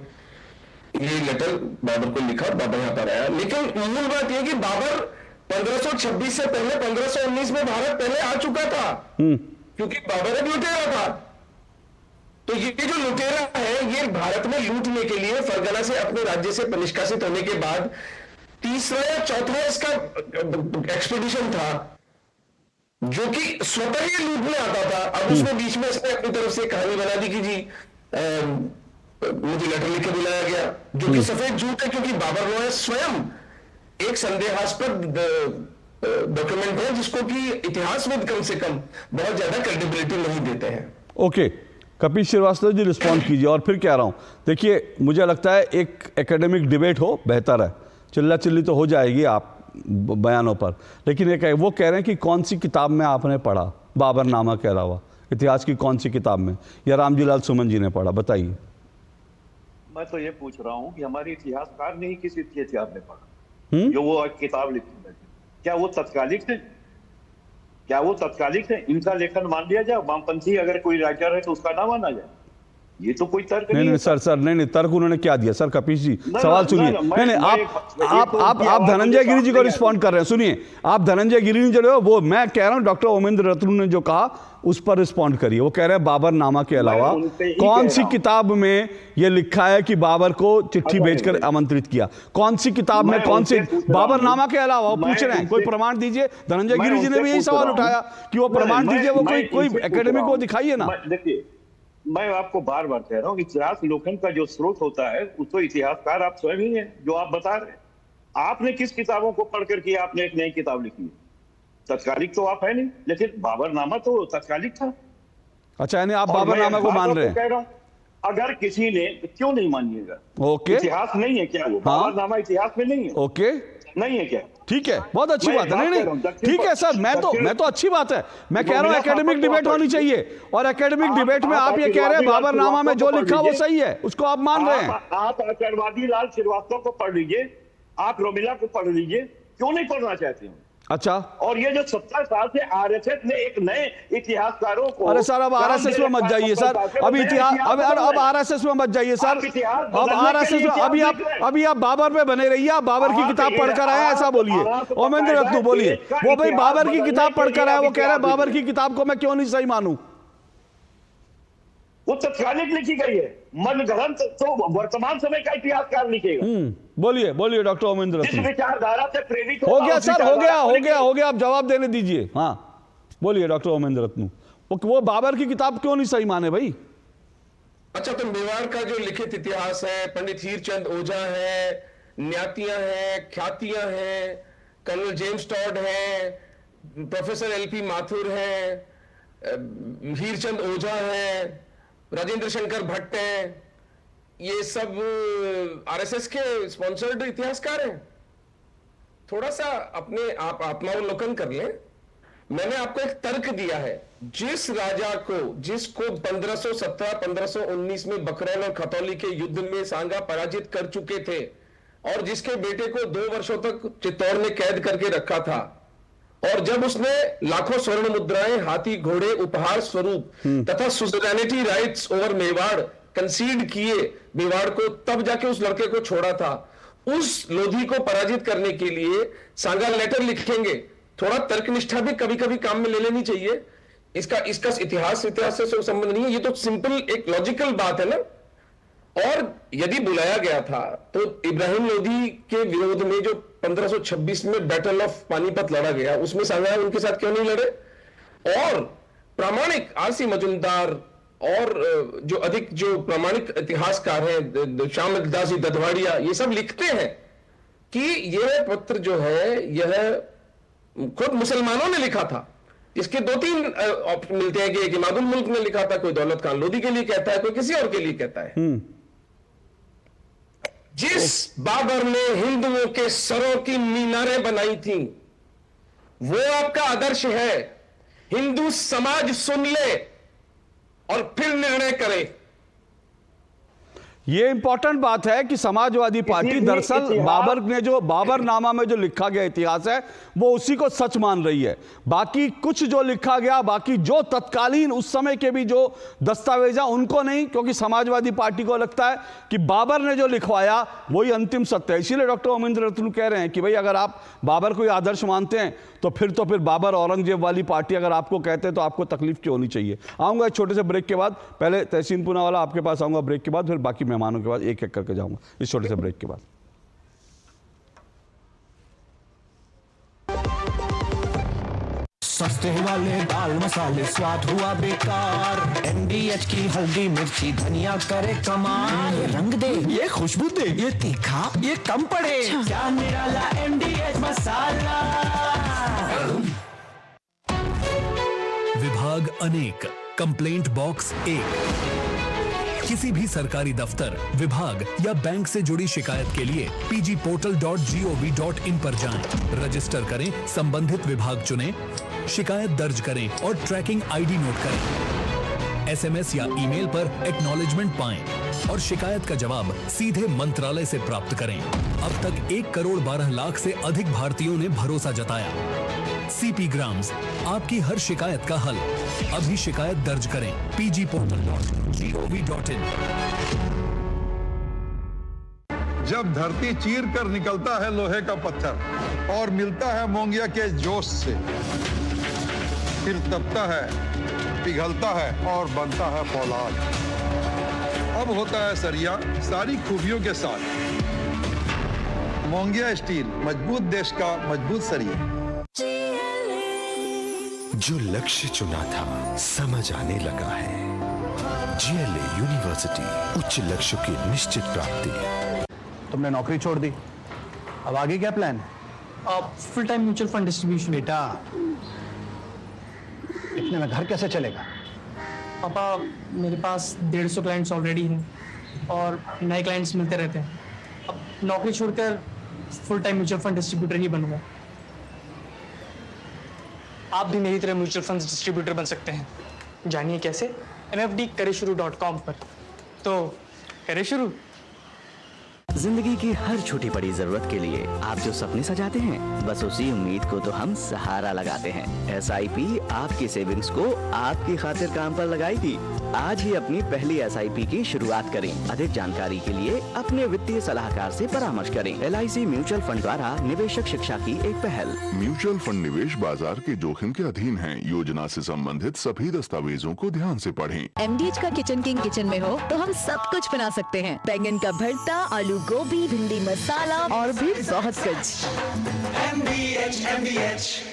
ये लेटर बाबर को लिखा, बाबर यहां पर आया। लेकिन मूल बात यह कि बाबर 1526 से पहले 1519 में भारत पहले आ चुका था, क्योंकि बाबर एक लुटेरा था। तो ये जो लुटेरा है ये भारत में लूटने के लिए फरगना से अपने राज्य से निष्कासित होने के बाद तीसरा या चौथा इसका एक्सपीडिशन था, जो कि स्वतः ही लूटने आता था। अब उसने बीच में इसने अपनी तरफ से कहानी बना दी कि जी मुझे लेटर लिख के बुलाया गया, जो कि सफेद झूठ है, क्योंकि बाबर रोय स्वयं एक संदेहास्पद डॉक्यूमेंट है जिसको कि इतिहासविद कम से कम बहुत ज्यादा क्रेडिबिलिटी नहीं देते हैं। ओके, कपिल श्रीवास्तव जी रिस्पॉन्ड कीजिए। और फिर कह रहा हूं, देखिए मुझे लगता है एक एकेडमिक डिबेट हो बेहतर है, चिल्ला चिल्ली तो हो जाएगी आप बयानों पर, लेकिन एक वो कह रहे हैं कि कौन सी किताब में आपने पढ़ा बाबरनामा के अलावा, इतिहास की कौन सी किताब में, या रामजीलाल सुमन जी ने पढ़ा, बताइए। मैं तो ये पूछ रहा हूँ कि हमारे इतिहासकार ने ही किस इतिहास में पढ़ा जो वो किताब लिखी बैठे? क्या वो तत्कालिक थे? क्या वो तत्कालिक थे? इनका लेखन मान लिया जाए, वामपंथी अगर कोई राइटर है तो उसका ना माना जाए? ये तो कोई तर्क नहीं। सर नहीं तर्क उन्होंने क्या दिया सर? कपिश जी सवाल सुनिए। नहीं आप धनंजय गिरी जी को रिस्पॉन्ड कर रहे हैं, सुनिए। आप धनंजय गिरी जो है वो, मैं कह रहा हूं डॉक्टर ओमेंद्र रत्नू ने जो कहा उस पर रिस्पॉन्ड करिए। वो कह रहे हैं बाबरनामा के अलावा कौन सी किताब में ये लिखा है कि बाबर को चिट्ठी भेजकर आमंत्रित किया? कौन सी किताब में, कौन सी बाबरनामा के अलावा? वो पूछ रहे हैं कोई प्रमाण दीजिए। धनंजय गिरी जी ने भी यही सवाल उठाया कि वो प्रमाण दीजिए, वो कोई एकेडमिक को दिखाइए ना। देखिए, मैं आपको बार बार कह रहा हूँ, इतिहास लेखन का जो स्रोत होता है उसको इतिहासकार आप स्वयं ही हैं, जो आप बता रहे हैं। आपने किस किताबों को पढ़ करके आपने एक नई किताब लिखी है? तत्कालिक तो आप है नहीं, लेकिन बाबरनामा तो तत्कालिक था। अच्छा, यानी आप बाबरनामा को मान रहे हैं? कह रहा हूं, अगर किसी ने, क्यों नहीं मानिएगा? ओके, इतिहास नहीं है क्या वो? बाबरनामा इतिहास में नहीं है? ओके, नहीं है क्या? ठीक है, बहुत अच्छी बात है। नहीं ठीक है सर, मैं तो अच्छी बात है, मैं कह रहा हूं एकेडमिक डिबेट होनी चाहिए, और एकेडमिक डिबेट में आप ये कह रहे हैं बाबरनामा में जो लिखा वो सही है, उसको आप मान रहे हैं। आप आचार्यवादी लाल श्रीवास्तव को पढ़ लीजिए, आप रोमिला को पढ़ लीजिए, क्यों नहीं पढ़ना चाहते हैं? अच्छा, और ये जो 70 साल से आरएसएस ने एक नए इतिहासकारों को, अरे सर अब आरएसएस में मत जाइए सर, अब इतिहास, अब आरएसएस में मत जाइए सर, अब आरएसएस में अभी आप बाबर पे बने रहिए। आप बाबर की किताब पढ़कर आए, ऐसा बोलिए। ओमेंद्र रत्नू बोलिए, वो भाई बाबर की किताब पढ़कर आए, वो कह रहे हैं बाबर की किताब को मैं क्यों नहीं सही मानूं? वो तत्कालिक लिखी गई है, मनगढ़ंत तो वर्तमान समय का इतिहासकार लिखेगा। बोलिए डॉक्टर ओमेंद्र रत्नू। इस विचारधारा से प्रेरित हो गया सर, हो गया, आप जवाब देने दीजिए। हाँ बोलिए डॉक्टर ओमेंद्र रत्नू, वो बाबर की किताब क्यों नहीं सही माने भाई? अच्छा, तो मेवाड़ का जो लिखित इतिहास है, पंडित हीरचंद ओझा है, न्यातियां हैं, ख्यातियां हैं, कर्नल जेम्स टॉड है, प्रोफेसर एलपी माथुर है, हीरचंद ओझा है, राजेंद्र शंकर भट्ट हैं, ये सब आरएसएस के स्पॉन्सर्ड इतिहासकार हैं। थोड़ा सा अपने आप आत्मावलोकन कर लें। मैंने आपको एक तर्क दिया है, जिस राजा को, जिसको 1517-1519 में बकरौल और खतौली के युद्ध में सांगा पराजित कर चुके थे, और जिसके बेटे को 2 वर्षों तक चित्तौड़ में कैद करके रखा था, और जब उसने लाखों स्वर्ण मुद्राएं, हाथी घोड़े उपहार स्वरूप तथा सुजैनिटी राइट्स ओवर मेवाड़ कंसीड किए मेवाड़ को, तब जाके उस लड़के को छोड़ा था। उस लोधी को पराजित करने के लिए सांगा लेटर लिखेंगे। थोड़ा तर्कनिष्ठा भी कभी कभी काम में ले लेनी चाहिए। इसका इतिहास से संबंध नहीं है, ये तो सिंपल एक लॉजिकल बात है ना। और यदि बुलाया गया था तो इब्राहिम लोधी के विरोध में जो 1526 में बैटल ऑफ पानीपत लड़ा गया, उसमें सांगा उनके साथ क्यों नहीं लड़े? और प्रामाणिक आरसी मजुमदार और जो अधिक जो प्रामाणिक इतिहासकार हैं, श्याम दास जी दधवाड़िया, ये सब लिखते हैं कि यह पत्र जो है यह खुद मुसलमानों ने लिखा था। इसके 2-3 ऑप्शन मिलते हैं कि एक इमादुल मुल्क ने लिखा था, कोई दौलत खान लोधी के लिए कहता है, कोई किसी और के लिए कहता है। जिस बाबर ने हिंदुओं के सरों की मीनारें बनाई थी, वो आपका आदर्श है। हिंदू समाज सुन ले और फिर निर्णय करे। ये इंपॉर्टेंट बात है कि समाजवादी पार्टी दरअसल बाबरनामा में जो लिखा गया इतिहास है वो उसी को सच मान रही है। बाकी कुछ जो लिखा गया, बाकी जो तत्कालीन उस समय के भी जो दस्तावेज हैं उनको नहीं, क्योंकि समाजवादी पार्टी को लगता है कि बाबर ने जो लिखवाया वही अंतिम सत्य है। इसीलिए डॉक्टर ओमेंद्र रत्नू कह रहे हैं कि भाई अगर आप बाबर को आदर्श मानते हैं तो फिर बाबर औरंगजेब वाली पार्टी अगर आपको कहते हैं तो आपको तकलीफ क्यों होनी चाहिए। आऊंगा एक छोटे से ब्रेक के बाद, पहले तहसीन पूनावाला आपके पास आऊंगा ब्रेक के बाद, फिर बाकी मेहमानों के बाद एक एक करके जाऊंगा इस छोटे से ब्रेक के बाद। सस्ते वाले दाल मसाले स्वाद हुआ बेकार, MDH की हल्दी मिर्ची धनिया करे कमाल। ये रंग दे, ये खुशबू दे, ये तीखा, ये कम पड़े, क्या निराला MDH मसाला। विभाग अनेक, कंप्लेंट बॉक्स 1। किसी भी सरकारी दफ्तर, विभाग या बैंक से जुड़ी शिकायत के लिए pgportal.gov.in पर जाएं, रजिस्टर करें, संबंधित विभाग चुनें, शिकायत दर्ज करें और ट्रैकिंग आईडी नोट करें। SMS या ईमेल पर एक्नॉलेजमेंट पाएं और शिकायत का जवाब सीधे मंत्रालय से प्राप्त करें। अब तक 1 करोड़ 12 लाख से अधिक भारतीयों ने भरोसा जताया। CP ग्राम्स, आपकी हर शिकायत का हल। अभी शिकायत दर्ज करें pgportal.gov.in। जब धरती चीर कर निकलता है लोहे का पत्थर और मिलता है मोंगिया के जोश से, फिर तपता है, पिघलता है और बनता है फौलाद। अब होता है सरिया सारी खूबियों के साथ। मोंगिया स्टील, मजबूत देश का मजबूत सरिया। जो लक्ष्य चुना था समझ आने लगा है। GLA यूनिवर्सिटी, उच्च लक्ष्य की निश्चित प्राप्ति। तुमने नौकरी छोड़ दी, अब आगे क्या प्लान है? Full time mutual fund distribution. बेटा, इतने में घर कैसे चलेगा? पापा, मेरे पास 150 क्लाइंट्स ऑलरेडी हैं और नए क्लाइंट्स मिलते रहते हैं। अब नौकरी छोड़कर full time mutual fund distributor ही बनूंगा। आप भी मेरी तरह म्यूचुअल फंड डिस्ट्रीब्यूटर बन सकते हैं। जानिए कैसे? mfdkaresshuru.com पर। तो करें शुरू। जिंदगी की हर छोटी बड़ी जरूरत के लिए आप जो सपने सजाते हैं, बस उसी उम्मीद को तो हम सहारा लगाते हैं। SIP आपकी सेविंग्स को आपकी खातिर काम पर लगाएगी। आज ही अपनी पहली SIP की शुरुआत करें। अधिक जानकारी के लिए अपने वित्तीय सलाहकार से परामर्श करें। LIC म्यूचुअल फंड द्वारा निवेशक शिक्षा की एक पहल। म्यूचुअल फंड निवेश बाजार के जोखिम के अधीन है। योजना से संबंधित सभी दस्तावेजों को ध्यान से पढ़ें। MDH का किचन किंग किचन में हो तो हम सब कुछ बना सकते हैं। बैंगन का भरता, आलू गोभी, भिंडी मसाला और भी बहुत कुछ। MDH।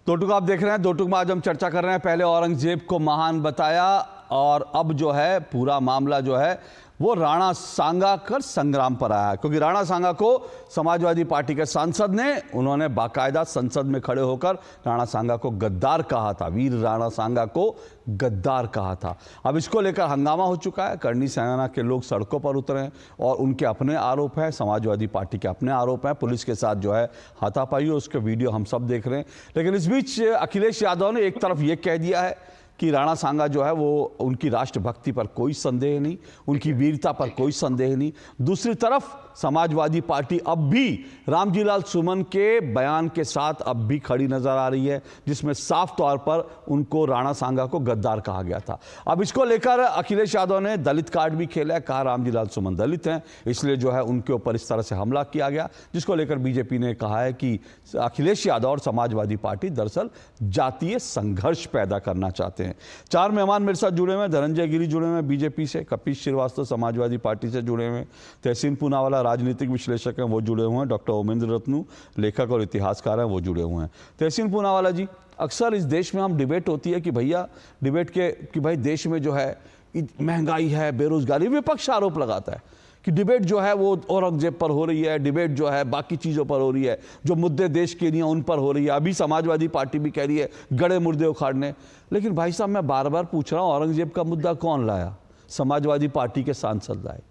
दो टुक आप देख रहे हैं। दो टुक में आज हम चर्चा कर रहे हैं। पहले औरंगजेब को महान बताया और अब जो है पूरा मामला जो है वो राणा सांगा कर संग्राम पर आया, क्योंकि राणा सांगा को समाजवादी पार्टी के सांसद ने, उन्होंने बाकायदा संसद में खड़े होकर राणा सांगा को गद्दार कहा था, वीर राणा सांगा को गद्दार कहा था। अब इसको लेकर हंगामा हो चुका है। करनी सेना के लोग सड़कों पर उतरे हैं और उनके अपने आरोप हैं, समाजवादी पार्टी के अपने आरोप हैं। पुलिस के साथ जो है हाथापाई हो, उसके वीडियो हम सब देख रहे हैं। लेकिन इस बीच अखिलेश यादव ने एक तरफ ये कह दिया है कि राणा सांगा जो है वो, उनकी राष्ट्रभक्ति पर कोई संदेह नहीं, उनकी वीरता पर कोई संदेह नहीं। दूसरी तरफ समाजवादी पार्टी अब भी रामजीलाल सुमन के बयान के साथ अब भी खड़ी नजर आ रही है, जिसमें साफ तौर पर उनको राणा सांगा को गद्दार कहा गया था। अब इसको लेकर अखिलेश यादव ने दलित कार्ड भी खेला है, कहा रामजीलाल सुमन दलित हैं, इसलिए जो है उनके ऊपर इस तरह से हमला किया गया, जिसको लेकर बीजेपी ने कहा है कि अखिलेश यादव और समाजवादी पार्टी दरअसल जातीय संघर्ष पैदा करना चाहते हैं। 4 मेहमान मेरे साथ जुड़े हुए हैं। धनंजय गिरी जुड़े हुए हैं बीजेपी से, कपिश श्रीवास्तव समाजवादी पार्टी से जुड़े हुए हैं, तहसीन पूनावाला राजनीतिक विश्लेषक हैं वो जुड़े हुए हैं, डॉक्टर ओमेंद्र रत्नू लेखक और इतिहासकार हैं वो जुड़े हुए हैं। तहसीन पूनावाला जी, अक्सर इस देश में हम डिबेट होती है कि भैया डिबेट के कि भाई देश में जो है महंगाई है, बेरोजगारी, विपक्ष आरोप लगाता है कि डिबेट जो है वो औरंगजेब पर हो रही है, डिबेट जो है बाकी चीज़ों पर हो रही है, जो मुद्दे देश के लिए उन पर हो रही है। अभी समाजवादी पार्टी भी कह रही है गड़े मुर्दे उखाड़ने। लेकिन भाई साहब मैं बार बार पूछ रहा हूँ, औरंगजेब का मुद्दा कौन लाया? समाजवादी पार्टी के सांसद लाए।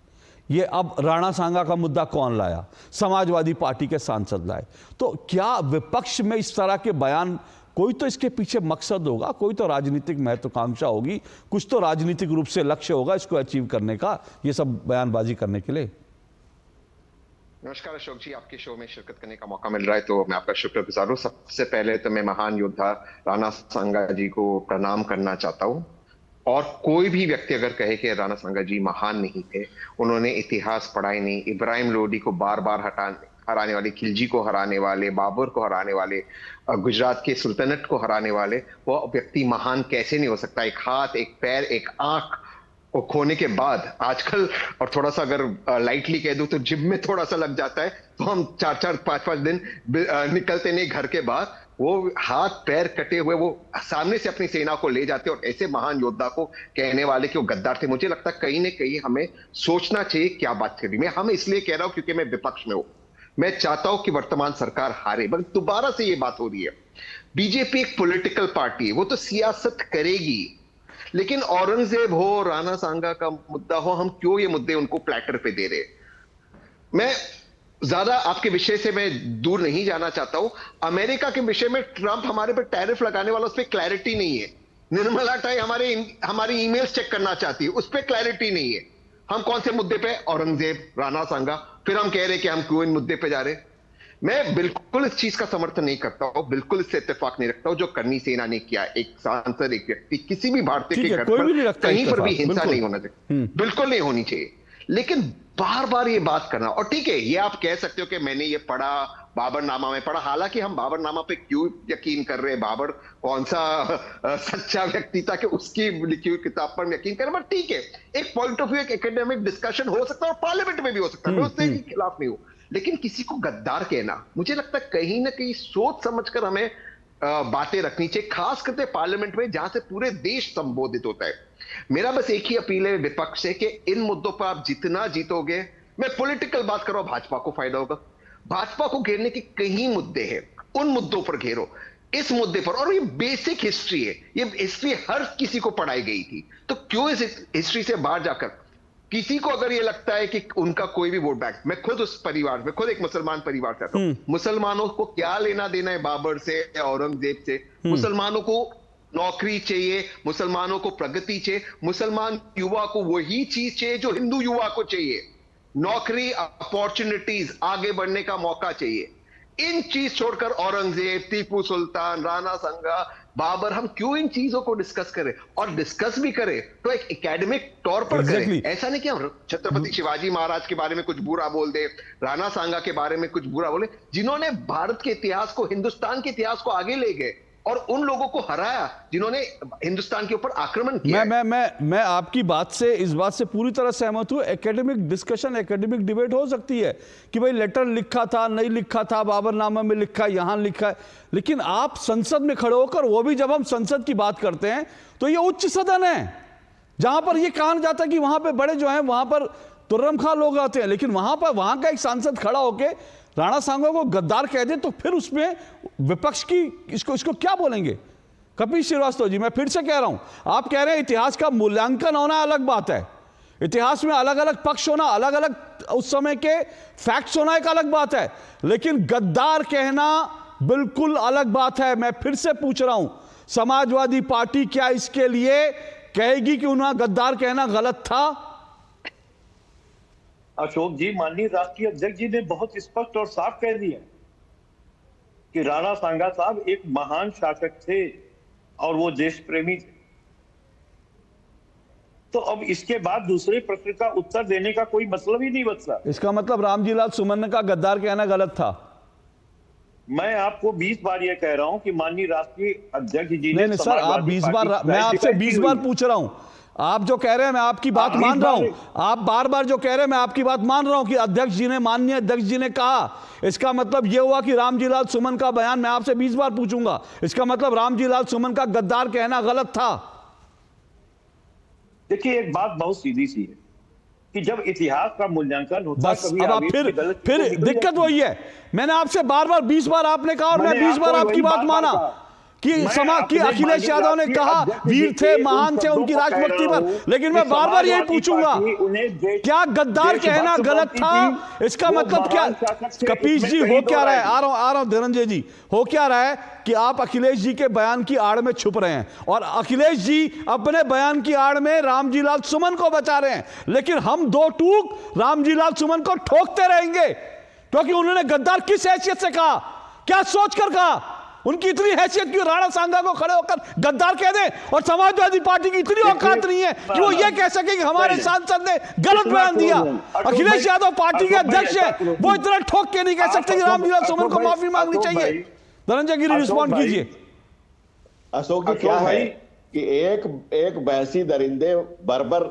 ये अब राणा सांगा का मुद्दा कौन लाया? समाजवादी पार्टी के सांसद लाए। तो क्या विपक्ष में इस तरह के बयान, कोई तो इसके पीछे मकसद होगा, कोई तो राजनीतिक महत्वाकांक्षा होगी, कुछ तो राजनीतिक रूप से लक्ष्य होगा इसको अचीव करने का, ये सब बयानबाजी करने के लिए। नमस्कार अशोक जी, आपके शो में शिरकत करने का मौका मिल रहा है तो मैं आपका शुक्रगुजार हूँ। सबसे पहले तो मैं महान योद्धा राणा सांगा जी को प्रणाम करना चाहता हूँ। और कोई भी व्यक्ति अगर कहे कि राणा सांगा जी महान नहीं थे, उन्होंने इतिहास पढ़ा ही नहीं, इब्राहिम लोदी को बार बार हराने वाले, खिलजी को हराने वाले, बाबर को हराने वाले, गुजरात के सुल्तनत को हराने वाले, वो व्यक्ति महान कैसे नहीं हो सकता? एक हाथ, एक पैर, एक आंख को खोने के बाद आजकल, और थोड़ा सा अगर लाइटली कह दूं तो जिम में थोड़ा सा लग जाता है, तो हम 4-4, 5-5 दिन निकलते नहीं घर के बाद, वो हाथ पैर कटे हुए वो सामने से अपनी सेना को ले जाते और ऐसे महान योद्धा को कहने वाले कि वो गद्दार थे। मुझे लगता है कहीं ना कहीं हमें सोचना चाहिए क्या बात कर रही। मैं हम इसलिए कह रहा हूं क्योंकि मैं विपक्ष में हूं। मैं चाहता हूं कि वर्तमान सरकार हारे, बल्कि दोबारा से ये बात हो रही है। बीजेपी एक पॉलिटिकल पार्टी है, वो तो सियासत करेगी, लेकिन औरंगजेब हो, राणा सांगा का मुद्दा हो, हम क्यों ये मुद्दे उनको प्लेटर पे दे रहे? मैं ज्यादा आपके विषय से मैं दूर नहीं जाना चाहता हूं। अमेरिका के विषय में ट्रंप हमारे पे टैरिफ लगाने वाला, उस पर क्लैरिटी नहीं है। निर्मला टाई हमारी ईमेल्स चेक करना चाहती है, उस पर क्लैरिटी नहीं है। हम कौन से मुद्दे पे? औरंगजेब, राणा सांगा, फिर हम कह रहे कि हम क्यों इन मुद्दे पे जा रहे? मैं बिल्कुल इस चीज का समर्थन नहीं करता हूं, बिल्कुल इससे इत्तेफाक नहीं रखता हूं जो करनी सेना ने किया। एक सांसद, एक व्यक्ति, किसी भी भारतीय के घर पर कहीं पर भी हिंसा नहीं होना चाहिए, बिल्कुल नहीं होनी चाहिए। लेकिन बार बार ये बात करना, और ठीक है ये आप कह सकते हो कि मैंने ये पढ़ा, बाबरनामा में पढ़ा, हालांकि हम बाबरनामा पे क्यों यकीन कर रहे हैं? बाबर कौन सा सच्चा व्यक्ति था कि उसकी लिखी हुई किताब पर यकीन करें? बट ठीक है, एक पॉइंट ऑफ व्यू, एक एकेडमिक डिस्कशन हो सकता है और पार्लियामेंट में भी हो सकता है, मैं उसके खिलाफ नहीं हूं। लेकिन किसी को गद्दार कहना, मुझे लगता है कहीं ना कहीं सोच समझकर हमें बातें रखनी चाहिए, खास करके पार्लियामेंट में जहां से पूरे देश संबोधित होता है। मेरा बस एक ही अपील है विपक्ष से कि इन मुद्दों पर आप जितना जीतोगे, मैं पॉलिटिकल बात कर रहा हूं, भाजपा को फायदा होगा। भाजपा को घेरने के कई मुद्दे हैं, उन मुद्दों पर घेरो। इस मुद्दे पर, और ये बेसिक हिस्ट्री है, ये हिस्ट्री हर किसी को पढ़ाई गई थी, तो क्यों इस हिस्ट्री से बाहर जाकर किसी को अगर ये लगता है कि उनका कोई भी वोट बैंक, मैं खुद उस परिवार में, खुद एक मुसलमान परिवार से आता हूं, मुसलमानों को क्या लेना देना है बाबर से, औरंगजेब से? मुसलमानों को नौकरी चाहिए, मुसलमानों को प्रगति चाहिए, मुसलमान युवा को वही चीज चाहिए जो हिंदू युवा को चाहिए, नौकरी, अपॉर्चुनिटीज, आगे बढ़ने का मौका चाहिए। इन चीज छोड़कर औरंगजेब, टीपू सुल्तान, राणा सांगा, बाबर, हम क्यों इन चीजों को डिस्कस करें? और डिस्कस भी करें तो एक एकेडमिक तौर पर करें। ऐसा नहीं कि हम छत्रपति शिवाजी महाराज के बारे में कुछ बुरा बोल दे, राणा सांगा के बारे में कुछ बुरा बोले, जिन्होंने भारत के इतिहास को, हिंदुस्तान के इतिहास को आगे ले गए और उन लोगों को हराया जिन्होंने हिंदुस्तान के ऊपर आक्रमण किया। मैं आपकी बात से, इस बात से पूरी तरह सहमत हूं। एकेडमिक डिस्कशन, एकेडमिक डिबेट हो सकती है कि भाई लेटर लिखा था, नहीं लिखा था, बाबरनामा में लिखा, यहां लिखा है, लेकिन आप संसद में खड़े होकर, वो भी जब हम संसद की बात करते हैं तो ये उच्च सदन है जहां पर ये कहा जाता है कि वहां पर बड़े जो है वहां पर तुर्रम खां लोग आते हैं, लेकिन वहां पर वहां का एक सांसद खड़ा होकर राणा सांगा को गद्दार कह दे तो फिर उसमें विपक्ष की इसको क्या बोलेंगे? कपिल श्रीवास्तव जी, मैं फिर से कह रहा हूं, आप कह रहे हैं इतिहास का मूल्यांकन होना अलग बात है, इतिहास में अलग अलग पक्ष होना, अलग अलग उस समय के फैक्ट्स होना एक अलग बात है, लेकिन गद्दार कहना बिल्कुल अलग बात है। मैं फिर से पूछ रहा हूं, समाजवादी पार्टी क्या इसके लिए कहेगी कि उन्हें गद्दार कहना गलत था? अशोक जी, माननीय राष्ट्रीय अध्यक्ष जी ने बहुत स्पष्ट और साफ कह दिया कि राणा सांगा साहब एक महान शासक थे और वो देश प्रेमी थे। तो अब इसके बाद दूसरे प्रश्न का उत्तर देने का कोई मतलब ही नहीं बचता। इसका मतलब रामजी लाल सुमन का गद्दार कहना गलत था? मैं आपको 20 बार ये कह रहा हूं कि माननीय राष्ट्रीय अध्यक्ष जी ने, नहीं सर, आप 20 बार, मैं आपसे 20 बार पूछ रहा हूं, आप जो कह रहे हैं मैं आपकी बात मान रहा हूं, आप बार बार जो कह रहे हैं मैं आपकी बात मान रहा हूं कि अध्यक्ष जी ने, माननीय अध्यक्ष जी ने कहा, इसका मतलब यह हुआ कि रामजी लाल सुमन का बयान मैं आपसे 20 बार पूछूंगा, इसका मतलब रामजी लाल सुमन का गद्दार कहना गलत था? देखिए, एक बात बहुत सीधी सी है कि जब इतिहास का मूल्यांकन होता है, कभी अब आप फिर दिक्कत वही है, मैंने आपसे बार बार 20 बार आपने कहा और मैं 20 बार आपकी बात माना, कि अखिलेश यादव ने कहा वीर थे, महान थे, उनकी राजभक्ति पर, लेकिन मैं बार बार यही पूछूंगा, क्या गद्दार कहना गलत था? इसका मतलब क्या? कपीश जी, हो क्या रहा है? आ रहा हूं धनंजय जी, हो क्या रहा है कि आप अखिलेश जी के बयान की आड़ में छुप रहे हैं और अखिलेश जी अपने बयान की आड़ में रामजी लाल सुमन को बचा रहे हैं, लेकिन हम दो टूक रामजी लाल सुमन को ठोकते रहेंगे, क्योंकि उन्होंने गद्दार किस हैसियत से कहा, क्या सोचकर कहा? उनकी इतनी हैसियत कि राणा सांगा को खड़े होकर गद्दार कह दें, और समाजवादी पार्टी की इतनी औकात नहीं है कि वो ये कह सके कि हमारे सांसद ने गलत बयान दिया। अखिलेश यादव पार्टी के अध्यक्ष है, वो इतना ठोक के नहीं कह सकते कि रामजी लाल सुमन को माफी मांगनी चाहिए। धनंजय गिरी, रिस्पॉन्ड कीजिए। अशोक जी, क्या है कि एक बहसी दरिंदे बर्बर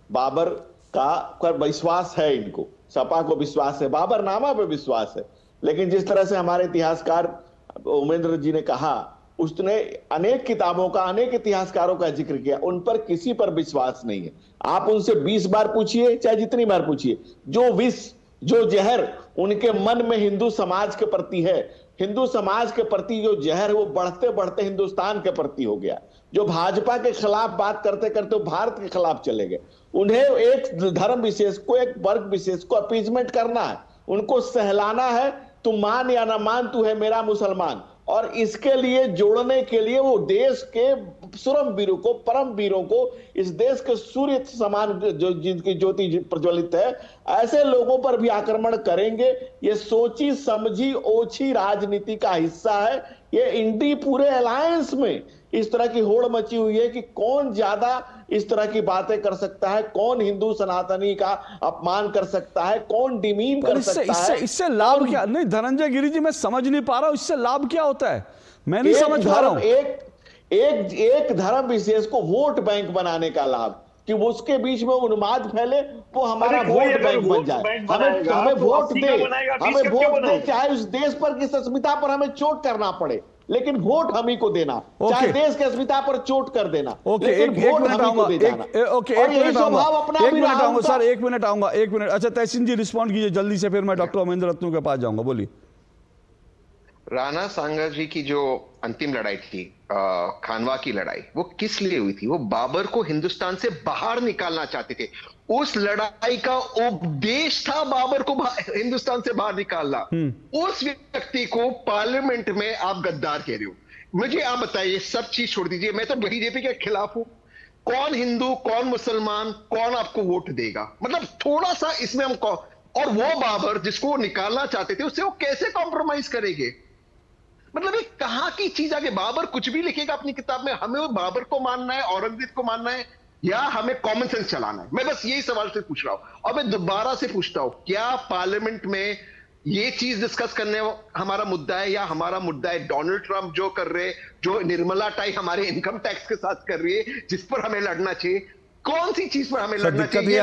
बाबर का विश्वास है, इनको सपा को विश्वास है, बाबरनामा पे विश्वास है, लेकिन जिस तरह से हमारे इतिहासकार उमेंद्र जी ने कहा, उसने अनेक किताबों का, अनेक इतिहासकारों का जिक्र किया, उन पर किसी पर विश्वास नहीं है। आप उनसे 20 बार पूछिए, चाहे जितनी बार पूछिए, जो विष, जो जहर उनके मन में हिंदू समाज के प्रति है, हिंदू समाज के प्रति जो जहर है, वो बढ़ते बढ़ते हिंदुस्तान के प्रति हो गया। जो भाजपा के खिलाफ बात करते करते वो भारत के खिलाफ चले गए। उन्हें एक धर्म विशेष को, एक वर्ग विशेष को अपीजमेंट करना है, उनको सहलाना है, तू मान या ना मान, तू है मेरा मुसलमान। और इसके लिए जोड़ने के लिए वो देश के सुरम वीरों को, परम वीरों को, इस देश के सूर्य समान जो जिनकी ज्योति प्रज्वलित है, ऐसे लोगों पर भी आक्रमण करेंगे। ये सोची समझी ओछी राजनीति का हिस्सा है। ये इंडी पूरे अलायंस में इस तरह की होड़ मची हुई है कि कौन ज्यादा इस तरह की बातें कर सकता है, कौन हिंदू सनातनी का अपमान कर सकता है, कौन डिमीन कर सकता है। इससे लाभ क्या? नहीं धनंजय गिरी जी, मैं समझ नहीं पा रहा हूं, इससे लाभ क्या होता है, मैं नहीं समझ पा रहा हूं। एक धर्म विशेष को वोट बैंक बनाने का लाभ, कि वो उसके बीच में उन्माद फैले, वो हमारा वोट बैंक बन जाए, हमें वोट दे, चाहे उस देश पर की अस्मिता पर हमें चोट करना पड़े, लेकिन वोट हम ही को देना, चाहे देश की अस्मिता पर चोट कर देना, लेकिन वोट हम ही को दे जाना। सर, एक मिनट आऊंगा। अच्छा तहसीन जी, रिस्पॉन्ड कीजिए जल्दी से, फिर मैं डॉक्टर अमरेंद्र रत्नू के पास जाऊंगा। बोलिए। राणा सांगा जी की जो अंतिम लड़ाई थी, खानवा की लड़ाई, वो किस लिए हुई थी? वो बाबर को हिंदुस्तान से बाहर निकालना चाहते थे। उस लड़ाई का उपदेश था बाबर को हिंदुस्तान से बाहर निकालना। उस व्यक्ति को पार्लियामेंट में आप गद्दार कह रहे हो। मुझे आप बताइए, सब चीज छोड़ दीजिए, मैं तो बीजेपी के खिलाफ हूं। कौन हिंदू, कौन मुसलमान, कौन आपको वोट देगा? मतलब थोड़ा सा इसमें हम, और वो बाबर जिसको निकालना चाहते थे, उससे वो कैसे कॉम्प्रोमाइज करेंगे? मतलब ये कहां की चीज आगे? बाबर कुछ भी लिखेगा अपनी किताब में, हमें वो बाबर को मानना है, औरंगजेब को मानना है, या हमें कॉमन सेंस चलाना है? मैं बस यही सवाल से पूछ रहा हूं। और मैं दोबारा से पूछता हूं, क्या पार्लियामेंट में ये चीज डिस्कस करने हमारा मुद्दा है, या हमारा मुद्दा है डोनाल्ड ट्रंप जो कर रहे, जो निर्मला टाई हमारे इनकम टैक्स के साथ कर रही है, जिस पर हमें लड़ना चाहिए? कौन सी चीज पर हमें लड़ना चाहिए?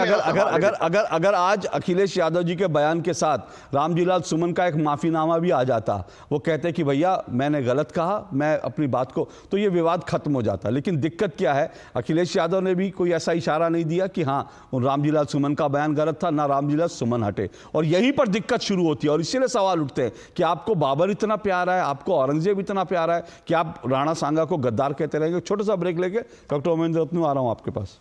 अगर आज अखिलेश यादव जी के बयान के साथ रामजी लाल सुमन का एक माफीनामा भी आ जाता, वो कहते कि भैया मैंने गलत कहा, मैं अपनी बात को, तो ये विवाद खत्म हो जाता। लेकिन दिक्कत क्या है, अखिलेश यादव ने भी कोई ऐसा इशारा नहीं दिया कि हाँ रामजी लाल सुमन का बयान गलत था, ना रामजी लाल सुमन हटे, और यहीं पर दिक्कत शुरू होती है। और इसीलिए सवाल उठते हैं कि आपको बाबर इतना प्यारा है, आपको औरंगजेब इतना प्यारा है कि आप राणा सांगा को गद्दार कहते रहेंगे। छोटा सा ब्रेक लेके डॉक्टर अमरेंद्र रत्नू आ रहा हूं आपके पास।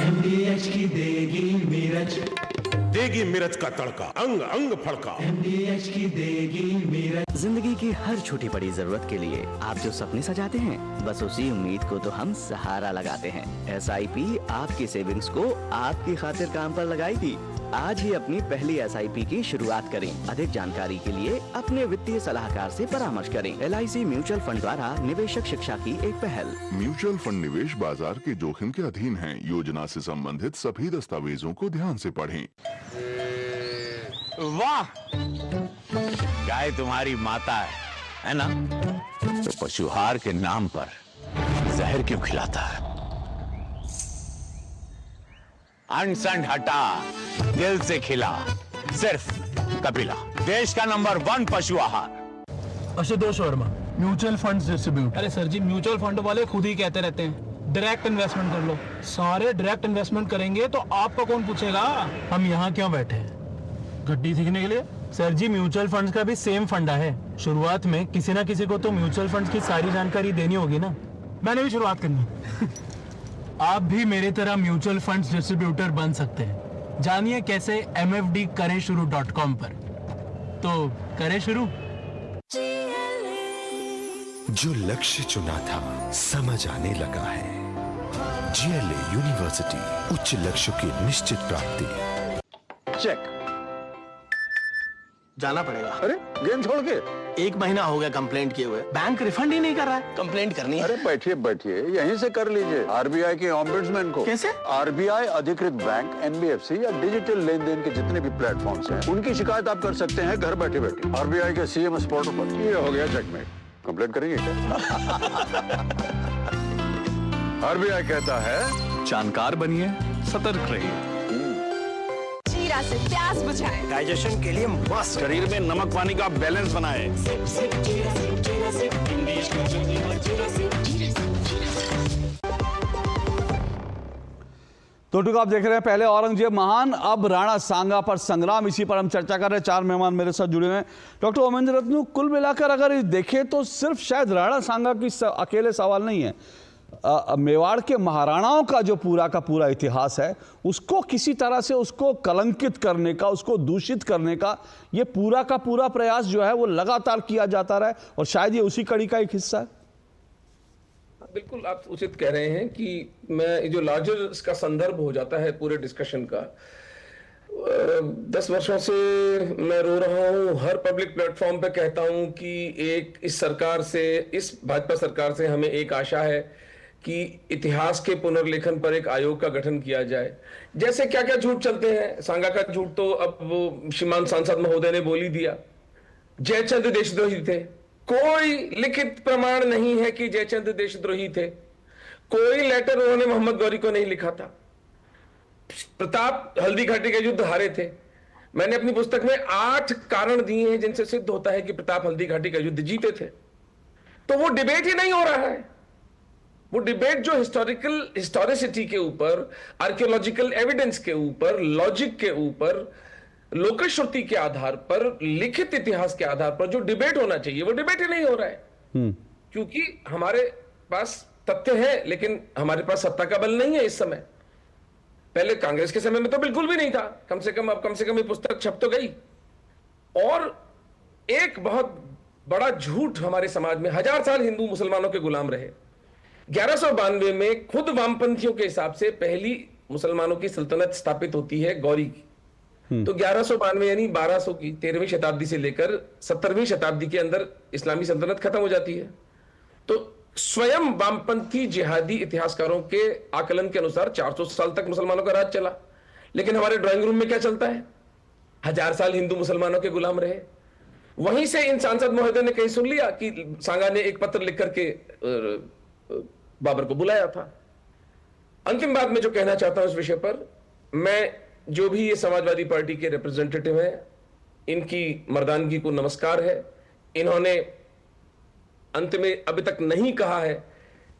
MDH की देगी मिर्च का तड़का, अंग अंग फड़का। MDH की देगी मिर्च। जिंदगी की हर छोटी बड़ी जरूरत के लिए आप जो सपने सजाते हैं, बस उसी उम्मीद को तो हम सहारा लगाते हैं। SIP आपकी सेविंग्स को आपकी खातिर काम पर लगाएगी। आज ही अपनी पहली SIP की शुरुआत करें। अधिक जानकारी के लिए अपने वित्तीय सलाहकार से परामर्श करें। LIC म्यूचुअल फंड द्वारा निवेशक शिक्षा की एक पहल। म्यूचुअल फंड निवेश बाजार के जोखिम के अधीन है। योजना से संबंधित सभी दस्तावेजों को ध्यान से पढ़ें। वाह, गाय तुम्हारी माता है ना? तो पशुहार के नाम पर जहर क्यों खिलाता है? अनसंड हटा, दिल से खिला, सिर्फ कपिला, देश का नंबर 1 पशु आहार। Ashutosh Verma, mutual fund distribute. अरे सर जी, म्यूचुअल फंड वाले खुद ही कहते रहते हैं डायरेक्ट इन्वेस्टमेंट कर लो। सारे डायरेक्ट इन्वेस्टमेंट करेंगे तो आपका कौन पूछेगा? हम यहाँ क्यों बैठे हैं? गड्डी सीखने के लिए? सर जी, म्यूचुअल फंड्स का भी सेम फंडा है। शुरुआत में किसी ना किसी को तो म्यूचुअल फंड्स की सारी जानकारी देनी होगी ना। मैंने भी शुरुआत करनी। आप भी मेरी तरह म्यूचुअल फंड्स डिस्ट्रीब्यूटर बन सकते हैं। जानिए कैसे mfdkareshuru.com पर। तो करें शुरू। जो लक्ष्य चुना था समझ आने लगा है। GLA यूनिवर्सिटी, उच्च लक्ष्य की निश्चित प्राप्ति। चेक। जाना पड़ेगा। अरे गेम छोड़ के 1 महीना हो गया कंप्लेंट किए हुए, बैंक रिफंड ही नहीं कर रहा है। कंप्लेंट करनी है। अरे बैठिए बैठिए, यहीं से कर लीजिए RBI के ऑम्बुड्समैन को। कैसे? RBI अधिकृत बैंक, NBFC या डिजिटल लेन देन के जितने भी प्लेटफॉर्म्स हैं, उनकी शिकायत आप कर सकते हैं घर बैठे बैठे। RBI के CMS पोर्टल पर। ये हो गया चेकमेट। कंप्लेंट करेंगे क्या? RBI कहता है जानकार बनिए, सतर्क रहिए। जीरा से प्यास बुझाएं। डाइजेशन के लिए मस्त। शरीर में नमक पानी का बैलेंस बनाए। तो आप देख रहे हैं पहले औरंगजेब महान, अब राणा सांगा पर संग्राम। इसी पर हम चर्चा कर रहे हैं। 4 मेहमान मेरे साथ जुड़े हैं। डॉक्टर ओमेंद्र रत्नू, कुल मिलाकर अगर देखें तो सिर्फ शायद राणा सांगा की अकेले सवाल नहीं है। मेवाड़ के महाराणाओं का जो पूरा का पूरा इतिहास है, उसको किसी तरह से उसको कलंकित करने का, उसको दूषित करने का ये पूरा का पूरा प्रयास जो है वो लगातार किया जाता रहा है, और शायद ये उसी कड़ी का एक हिस्सा है। बिल्कुल आप उचित कह रहे हैं कि मैं जो लार्जर इसका संदर्भ हो जाता है पूरे डिस्कशन का। 10 वर्षों से मैं रो रहा हूं, हर पब्लिक प्लेटफॉर्म पे कहता हूं कि इस सरकार से, इस भाजपा सरकार से हमें एक आशा है कि इतिहास के पुनर्लेखन पर एक आयोग का गठन किया जाए। जैसे क्या क्या झूठ चलते हैं, सांगा का झूठ तो अब वो श्रीमान सांसद महोदय ने बोल ही दिया। जयचंद देशद्रोही थे, कोई लिखित प्रमाण नहीं है कि जयचंद देशद्रोही थे। कोई लेटर उन्होंने मोहम्मद गौरी को नहीं लिखा था। प्रताप हल्दी घाटी के युद्ध हारे थे। मैंने अपनी पुस्तक में 8 कारण दिए हैं जिनसे सिद्ध होता है कि प्रताप हल्दी घाटी का युद्ध जीते थे। तो वो डिबेट ही नहीं हो रहा है। वो डिबेट जो हिस्टोरिसिटी के ऊपर, आर्कियोलॉजिकल एविडेंस के ऊपर, लॉजिक के ऊपर, लोक श्रुति के आधार पर, लिखित इतिहास के आधार पर जो डिबेट होना चाहिए, वो डिबेट ही नहीं हो रहा है। क्योंकि हमारे पास तथ्य है लेकिन हमारे पास सत्ता का बल नहीं है इस समय। पहले कांग्रेस के समय में तो बिल्कुल भी नहीं था। कम से कम ये पुस्तक छप तो गई। और एक बहुत बड़ा झूठ हमारे समाज में, 1000 साल हिंदू मुसलमानों के गुलाम रहे। 1192 में खुद वामपंथियों के हिसाब से पहली मुसलमानों की सल्तनत स्थापित होती है गौरी की। तो 1192 यानी 1200 की 13वीं शताब्दी से लेकर 17वीं शताब्दी के अंदर इस्लामी सल्तनत खत्म हो जाती है। तो स्वयं वामपंथी जिहादी इतिहासकारों के आकलन के अनुसार 400 साल तक मुसलमानों का राज चला। लेकिन हमारे ड्राइंग रूम में क्या चलता है? 1000 साल हिंदू मुसलमानों के गुलाम रहे। वहीं से इन सांसद महोदय ने कहीं सुन लिया कि सांगा ने एक पत्र लिख करके बाबर को बुलाया था। अंतिम बात में जो कहना चाहता हूं इस विषय पर, मैं जो भी ये समाजवादी पार्टी के रिप्रेजेंटेटिव हैं, इनकी मर्दानगी को नमस्कार है। इन्होंने अंत में अभी तक नहीं कहा है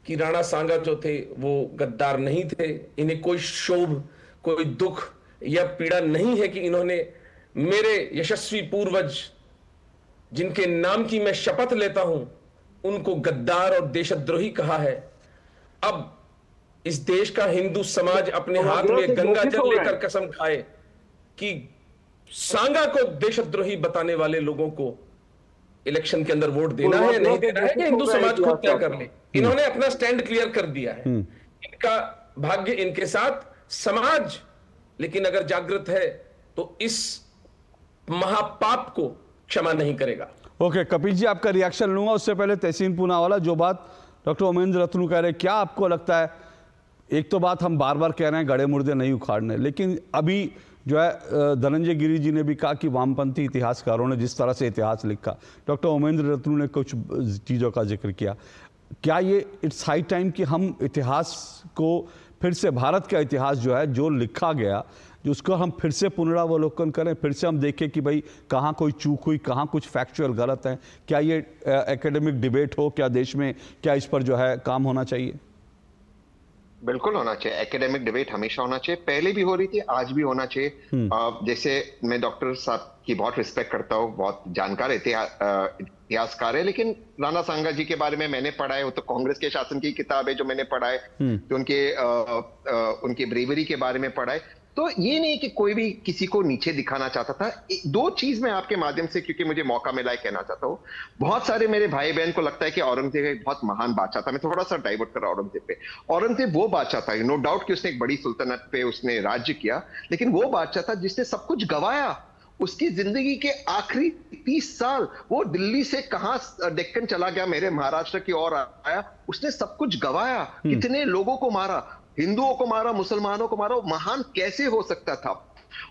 कि राणा सांगा जो थे वो गद्दार नहीं थे। इन्हें कोई शोभ, कोई दुख या पीड़ा नहीं है कि इन्होंने मेरे यशस्वी पूर्वज जिनके नाम की मैं शपथ लेता हूं उनको गद्दार और देशद्रोही कहा है। अब इस देश का हिंदू समाज अपने हाथ में गंगा जल लेकर कसम खाए कि सांगा को देशद्रोही बताने वाले लोगों को इलेक्शन के अंदर वोट देना है, नहीं देना है, कि हिंदू समाज खुद तय कर ले। इन्होंने अपना स्टैंड क्लियर कर दिया है। इनका भाग्य इनके साथ, समाज लेकिन अगर जागृत है तो इस महापाप को क्षमा नहीं करेगा। ओके, कपिल जी आपका रिएक्शन लूंगा। उससे पहले तहसीन पूनावाला, जो बात डॉक्टर ओमेंद्र रत्नू कह रहे हैं, क्या आपको लगता है? एक तो बात हम बार बार कह रहे हैं गड़े मुर्दे नहीं उखाड़ने, लेकिन अभी जो है धनंजय गिरी जी ने भी कहा कि वामपंथी इतिहासकारों ने जिस तरह से इतिहास लिखा, डॉक्टर ओमेंद्र रत्नू ने कुछ चीज़ों का जिक्र किया। क्या ये इट्स हाई टाइम कि हम इतिहास को फिर से, भारत का इतिहास जो है, जो लिखा गया, जो उसको हम फिर से पुनरावलोकन करें, फिर से हम देखें कि भाई कहाँ कोई चूक हुई, कहाँ कुछ फैक्चुअल गलत है? क्या ये एकेडमिक डिबेट हो, क्या देश में, क्या इस पर जो है काम होना चाहिए? बिल्कुल होना चाहिए, एकेडमिक डिबेट हमेशा होना चाहिए, पहले भी हो रही थी, आज भी होना चाहिए। जैसे मैं डॉक्टर साहब की बहुत रिस्पेक्ट करता हूँ, बहुत जानकार इतिहासकार है, लेकिन राणा सांगा जी के बारे में मैंने पढ़ा है, वो तो कांग्रेस के शासन की किताब है जो मैंने पढ़ा है, तो उनके ब्रेवरी के बारे में पढ़ा है। तो ये नहीं कि कोई भी किसी को नीचे दिखाना चाहता था। दो चीज मैं आपके माध्यम से, क्योंकि मुझे मौका मिला है, कहना चाहता हूँ। बहुत सारे मेरे भाई बहन को लगता है कि औरंगजेब एक बहुत महान बादशाह था। मैं थोड़ा सा डाइवर्ट कर रहा हूं औरंगजेब पे। औरंगजेब वो बादशाह था, नो डाउट कि उसने एक बड़ी सुल्तनत पे उसने राज्य किया, लेकिन वो बादशाह था जिसने सब कुछ गंवाया। उसकी जिंदगी के आखिरी 30 साल वो दिल्ली से कहां डेक्कन चला गया, मेरे महाराष्ट्र की ओर आया, उसने सब कुछ गंवाया। कितने लोगों को मारा, हिंदुओं को मारा, मुसलमानों को मारा। महान कैसे हो सकता था?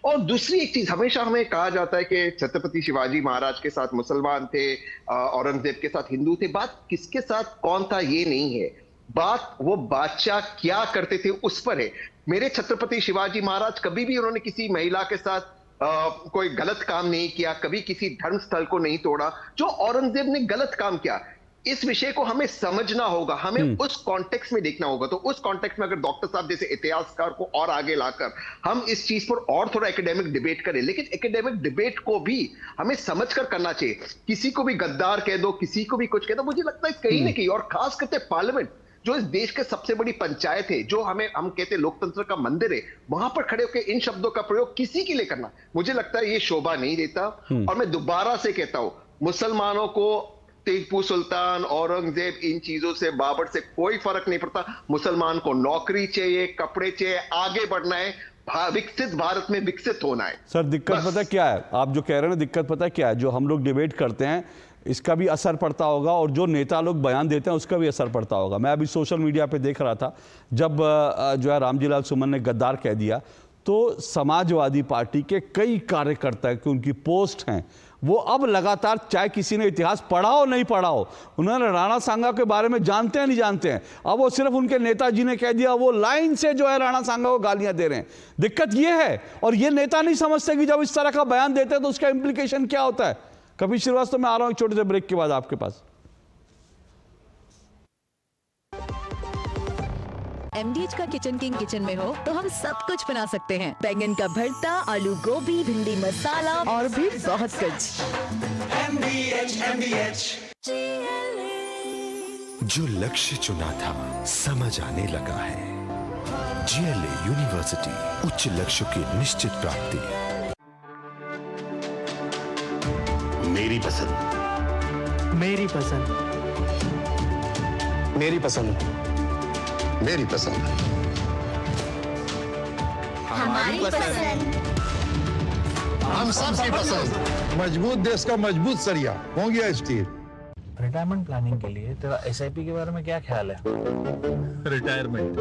और दूसरी एक चीज, हमेशा हमें कहा जाता है कि छत्रपति शिवाजी महाराज के साथ मुसलमान थे, औरंगजेब के साथ हिंदू थे। बात किसके साथ कौन था ये नहीं है, बात वो बादशाह क्या करते थे उस पर है। मेरे छत्रपति शिवाजी महाराज कभी भी उन्होंने किसी महिला के साथ कोई गलत काम नहीं किया, कभी किसी धर्म स्थल को नहीं तोड़ा। जो औरंगजेब ने गलत काम किया, इस विषय को हमें समझना होगा, हमें उस कॉन्टेक्स्ट में देखना होगा। तो उस कॉन्टेक्स्ट में अगर डॉक्टर साहब जैसे इतिहासकार को और आगे लाकर हम इस चीज पर और थोड़ा एकेडमिक डिबेट करें, लेकिन एकेडमिक डिबेट को भी हमें समझकर करना चाहिए। किसी को भी गद्दार कह दो, किसी को भी कुछ कह दो, मुझे लगता है कहीं ना कहीं, और खास करके पार्लियामेंट जो इस देश के सबसे बड़ी पंचायत है, जो हम कहते हैं लोकतंत्र का मंदिर है, वहां पर खड़े होकर इन शब्दों का प्रयोग किसी के लिए करना, मुझे लगता है ये शोभा नहीं देता। और मैं दोबारा से कहता हूं, मुसलमानों को टीपू सुल्तान, औरंगजेब, इन चीजों से, बाबर से कोई फर्क नहीं पड़ता। मुसलमान को नौकरी चाहिए, कपड़े चाहिए, आगे बढ़ना है, विकसित भारत में विकसित होना है। सर दिक्कत पता क्या है, आप जो कह रहे हैं ना, दिक्कत पता क्या है, जो हम लोग डिबेट करते हैं इसका भी असर पड़ता होगा, और जो नेता लोग बयान देते हैं उसका भी असर पड़ता होगा। मैं अभी सोशल मीडिया पे देख रहा था, जब जो है रामजीलाल सुमन ने गद्दार कह दिया, तो समाजवादी पार्टी के कई कार्यकर्ता कि उनकी पोस्ट हैं, वो अब लगातार, चाहे किसी ने इतिहास पढ़ा हो नहीं पढ़ा हो, उन्होंने राणा सांगा के बारे में जानते हैं नहीं जानते हैं, अब वो सिर्फ उनके नेताजी ने कह दिया, वो लाइन से जो है राणा सांगा को गालियां दे रहे हैं। दिक्कत ये है, और ये नेता नहीं समझते कि जब इस तरह का बयान देते हैं तो उसका इंप्लीकेशन क्या होता है। कपिल श्रीवास्तव, मैं आ रहा हूं एक छोटे से ब्रेक के बाद आपके पास। MDH का किचन किंग किचन में हो तो हम सब कुछ बना सकते हैं। बैंगन का भरता, आलू गोभी, भिंडी मसाला और भी बहुत कुछ। जो लक्ष्य चुना था समझ आने लगा है। GLA यूनिवर्सिटी, उच्च लक्ष्यों की निश्चित प्राप्ति। मेरी पसंद, मेरी पसंद, मेरी पसंद, मेरी पसंद, हमारी पसंद, हम सबकी पसंद। मजबूत देश का मजबूत सरिया हो गया स्टील। रिटायरमेंट प्लानिंग के लिए तेरा SIP के बारे में क्या ख्याल है? रिटायरमेंट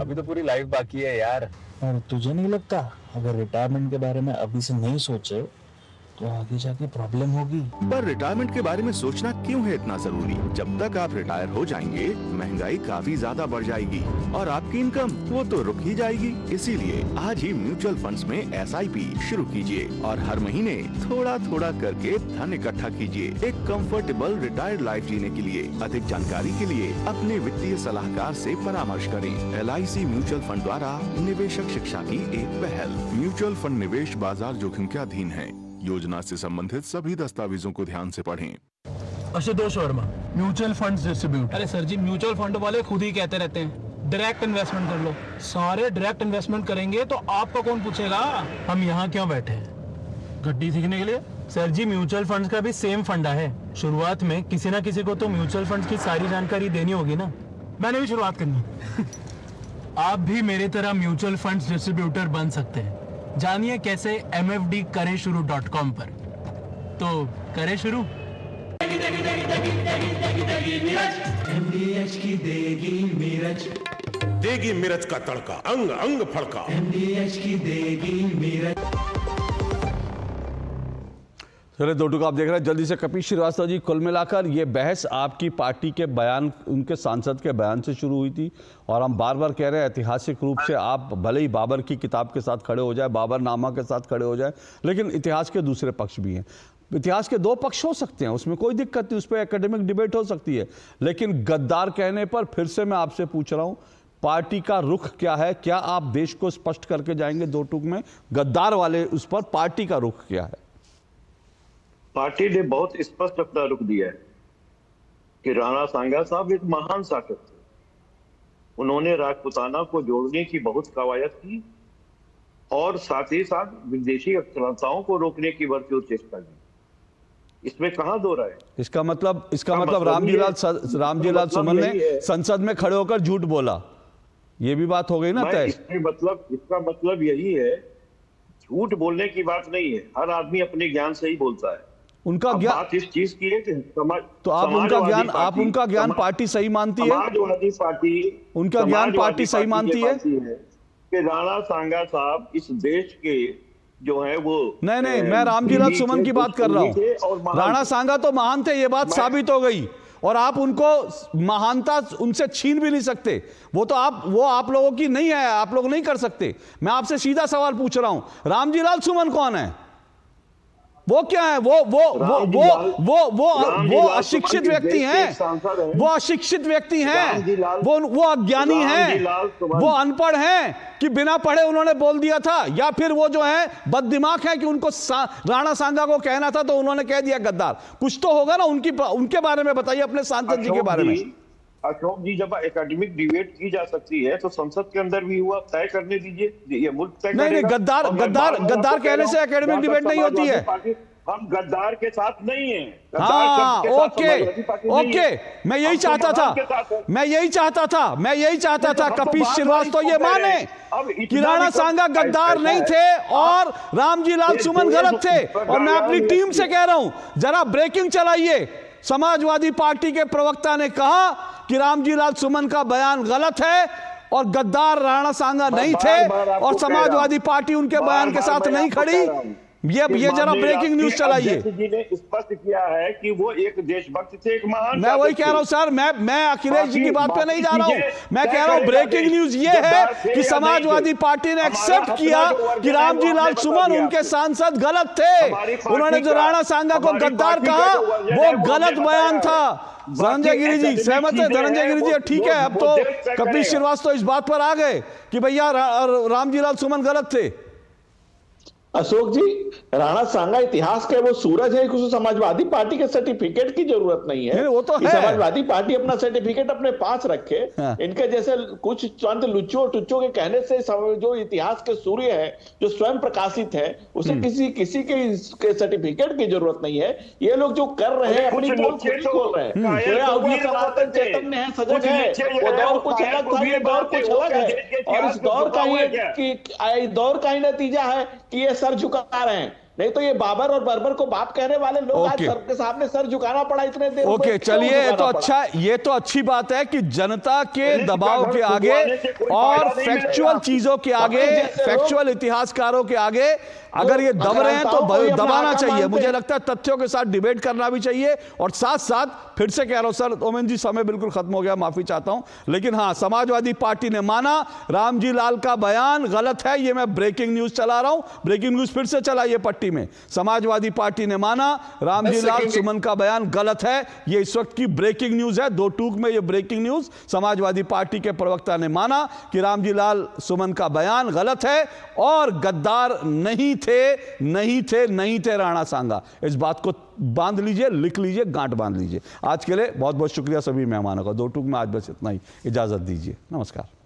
अभी तो पूरी लाइफ बाकी है यार। और तुझे नहीं लगता अगर रिटायरमेंट के बारे में अभी से नहीं सोचे तो आगे जाके प्रॉब्लम होगी? पर रिटायरमेंट के बारे में सोचना क्यों है इतना जरूरी? जब तक आप रिटायर हो जाएंगे महंगाई काफी ज्यादा बढ़ जाएगी और आपकी इनकम वो तो रुक ही जाएगी। इसीलिए आज ही म्यूचुअल फंड्स में SIP शुरू कीजिए और हर महीने थोड़ा थोड़ा करके धन इकट्ठा कीजिए एक कंफर्टेबल रिटायर्ड लाइफ जीने के लिए। अधिक जानकारी के लिए अपने वित्तीय सलाहकार से परामर्श करें। LIC म्यूचुअल फंड द्वारा निवेशक शिक्षा की एक पहल। म्यूचुअल फंड निवेश बाजार जोखिम के अधीन है। योजना से संबंधित सभी दस्तावेजों को ध्यान से पढ़ें। Ashutosh Verma, mutual funds distribute. अरे सर जी, म्यूचुअल फंड वाले खुद ही कहते रहते हैं डायरेक्ट इन्वेस्टमेंट कर लो। सारे डायरेक्ट इन्वेस्टमेंट करेंगे तो आपका कौन पूछेगा? हम यहाँ क्यों बैठे हैं? गड्डी सीखने के लिए? सर जी, म्यूचुअल फंड्स का भी सेम फंडा है। शुरुआत में किसी ना किसी को तो म्यूचुअल फंड्स की सारी जानकारी देनी होगी ना। मैंने भी शुरुआत करनी। आप भी मेरी तरह म्यूचुअल फंड्स डिस्ट्रीब्यूटर बन सकते हैं। जानिए कैसे mfdkaresshuru.com पर। तो करें शुरू। MDH की देगी मिर्च, देगी मिर्च का तड़का, अंग अंग फड़का। MDH की देगी मिर्च। चलिए दो टुक आप देख रहे हैं। जल्दी से कपिल श्रीवास्तव जी, कुल मिलाकर ये बहस आपकी पार्टी के बयान, उनके सांसद के बयान से शुरू हुई थी, और हम बार बार कह रहे हैं ऐतिहासिक रूप से आप भले ही बाबर की किताब के साथ खड़े हो जाए, बाबरनामा के साथ खड़े हो जाए, लेकिन इतिहास के दूसरे पक्ष भी हैं। इतिहास के दो पक्ष हो सकते हैं, उसमें कोई दिक्कत नहीं, उस पर एकेडमिक डिबेट हो सकती है, लेकिन गद्दार कहने पर फिर से मैं आपसे पूछ रहा हूँ पार्टी का रुख क्या है? क्या आप देश को स्पष्ट करके जाएंगे दो टूक में, गद्दार वाले उस पर पार्टी का रुख क्या है? पार्टी ने बहुत स्पष्ट अपना रुख दिया है कि राणा सांगा साहब एक महान शासक थे। उन्होंने राजपुताना को जोड़ने की बहुत कवायद की और साथ ही साथ विदेशी आक्रांताओं को रोकने की भरपूर चेष्टा की। इसमें कहां दो राय? इसका मतलब रामजीलाल सुमन ने संसद में खड़े होकर झूठ बोला, ये भी बात हो गई ना तय। इसका मतलब यही है, झूठ बोलने की बात नहीं है, हर आदमी अपने ज्ञान से ही बोलता है। उनका ज्ञान बात इस चीज की है कि तो आप उनका ज्ञान पार्टी सही मानती है? समाजवादी पार्टी उनका ज्ञान पार्टी सही मानती है कि राणा सांगा साहब इस देश के जो है वो नहीं, मैं रामजीलाल सुमन की बात कर रहा हूँ। राणा सांगा तो महान थे, ये बात साबित हो गई, और आप उनको महानता उनसे छीन भी नहीं सकते। वो आप लोगों की नहीं है, आप लोग नहीं कर सकते। मैं आपसे सीधा सवाल पूछ रहा हूं, रामजीलाल सुमन कौन है? वो क्या है? वो अशिक्षित व्यक्ति हैं, वो अशिक्षित व्यक्ति हैं, वो अज्ञानी हैं, वो अनपढ़ हैं कि बिना पढ़े उन्होंने बोल दिया था, या फिर वो जो है बददिमाग है कि उनको राणा सांगा को कहना था तो उन्होंने कह दिया गद्दार? कुछ तो होगा ना उनके बारे में बताइए, अपने सांसद जी के बारे में। अशोक जी, जब एकेडमिक डिबेट की जा सकती है तो संसद के अंदर भी हुआ, तय करने दीजिए, ये मुल्क तय करेगा। नहीं, गद्दार कहने से एकेडमिक डिबेट नहीं होती है। हम गद्दार के साथ नहीं हैं। हाँ, ओके, मैं यही चाहता था कपिल श्रीवास्तव ये माने कि राणा सांगा गद्दार नहीं थे और रामजीलाल सुमन गलत थे। और मैं अपनी टीम से कह रहा हूं, जरा ब्रेकिंग चलाइए। समाजवादी पार्टी के प्रवक्ता ने कहा कि रामजीलाल सुमन का बयान गलत है और गद्दार राणा सांगा नहीं थे, और समाजवादी पार्टी उनके बयान के साथ नहीं खड़ी। ये जरा ब्रेकिंग न्यूज चलाइए। जी ने स्पष्ट किया है कि वो एक देशभक्त थे, एक महान। मैं वही कह रहा हूं सर, मैं अखिलेश जी की बात पे नहीं जा रहा हूं। मैं कह रहा हूं ब्रेकिंग न्यूज ये है कि समाजवादी पार्टी ने एक्सेप्ट किया कि रामजीलाल सुमन उनके सांसद गलत थे। उन्होंने जो राणा सांगा को गद्दार कहा वो गलत बयान था। धनंजय गिरी जी सहमत है? धनंजय गिरी जी ठीक है, अब तो कपिल श्रीवास्तव इस बात पर आ गए कि भैया रामजीलाल सुमन गलत थे। अशोक जी, राणा सांगा इतिहास के वो सूरज है, कुछ समाजवादी पार्टी के सर्टिफिकेट की जरूरत नहीं है। वो तो है। समाजवादी पार्टी अपना सर्टिफिकेट अपने पास रखे। हाँ। इनके जैसे कुछ चंद लुच्चो टुच्चो के कहने से जो इतिहास के सूर्य है, जो स्वयं प्रकाशित है, उसे किसी के सर्टिफिकेट की जरूरत नहीं है। ये लोग जो कर रहे हैं अपनी पोल खुद खोल रहे हैं। सनातन चैतन्य है, सजग है, वो दौर कुछ अलग था, ये दौर कुछ अलग है। और इस दौर का ही नतीजा है कि ये सर झुका रहे हैं। नहीं तो ये बाबर और बर्बर को बाप कहने वाले लोग आज सबके सामने सर झुकाना पड़ा इतने देर। ओके, चलिए, ये तो अच्छी बात है कि जनता के दबाव के आगे और फैक्चुअल चीजों के आगे, फैक्चुअल इतिहासकारों के आगे अगर ये दब रहे हैं तो दबाना चाहिए। मुझे लगता है तथ्यों के साथ डिबेट करना भी चाहिए। और साथ साथ फिर से कह रहा हूं सर, ओमेन जी समय बिल्कुल खत्म हो गया, माफी चाहता हूं, लेकिन हाँ, समाजवादी पार्टी ने माना रामजी लाल का बयान गलत है। ये मैं ब्रेकिंग न्यूज चला रहा हूं, ब्रेकिंग न्यूज फिर से चलाइए पट्टी में। समाजवादी पार्टी ने माना रामजी लाल सुमन का बयान गलत है। ये इस वक्त की ब्रेकिंग न्यूज है, दो टूक में ये ब्रेकिंग न्यूज। समाजवादी पार्टी के प्रवक्ता ने माना कि रामजी लाल सुमन का बयान गलत है और गद्दार नहीं थे राणा सांगा। इस बात को बांध लीजिए, लिख लीजिए, गांठ बांध लीजिए। आज के लिए बहुत बहुत शुक्रिया सभी मेहमानों का। दो टूक में आज बस इतना ही, इजाजत दीजिए, नमस्कार।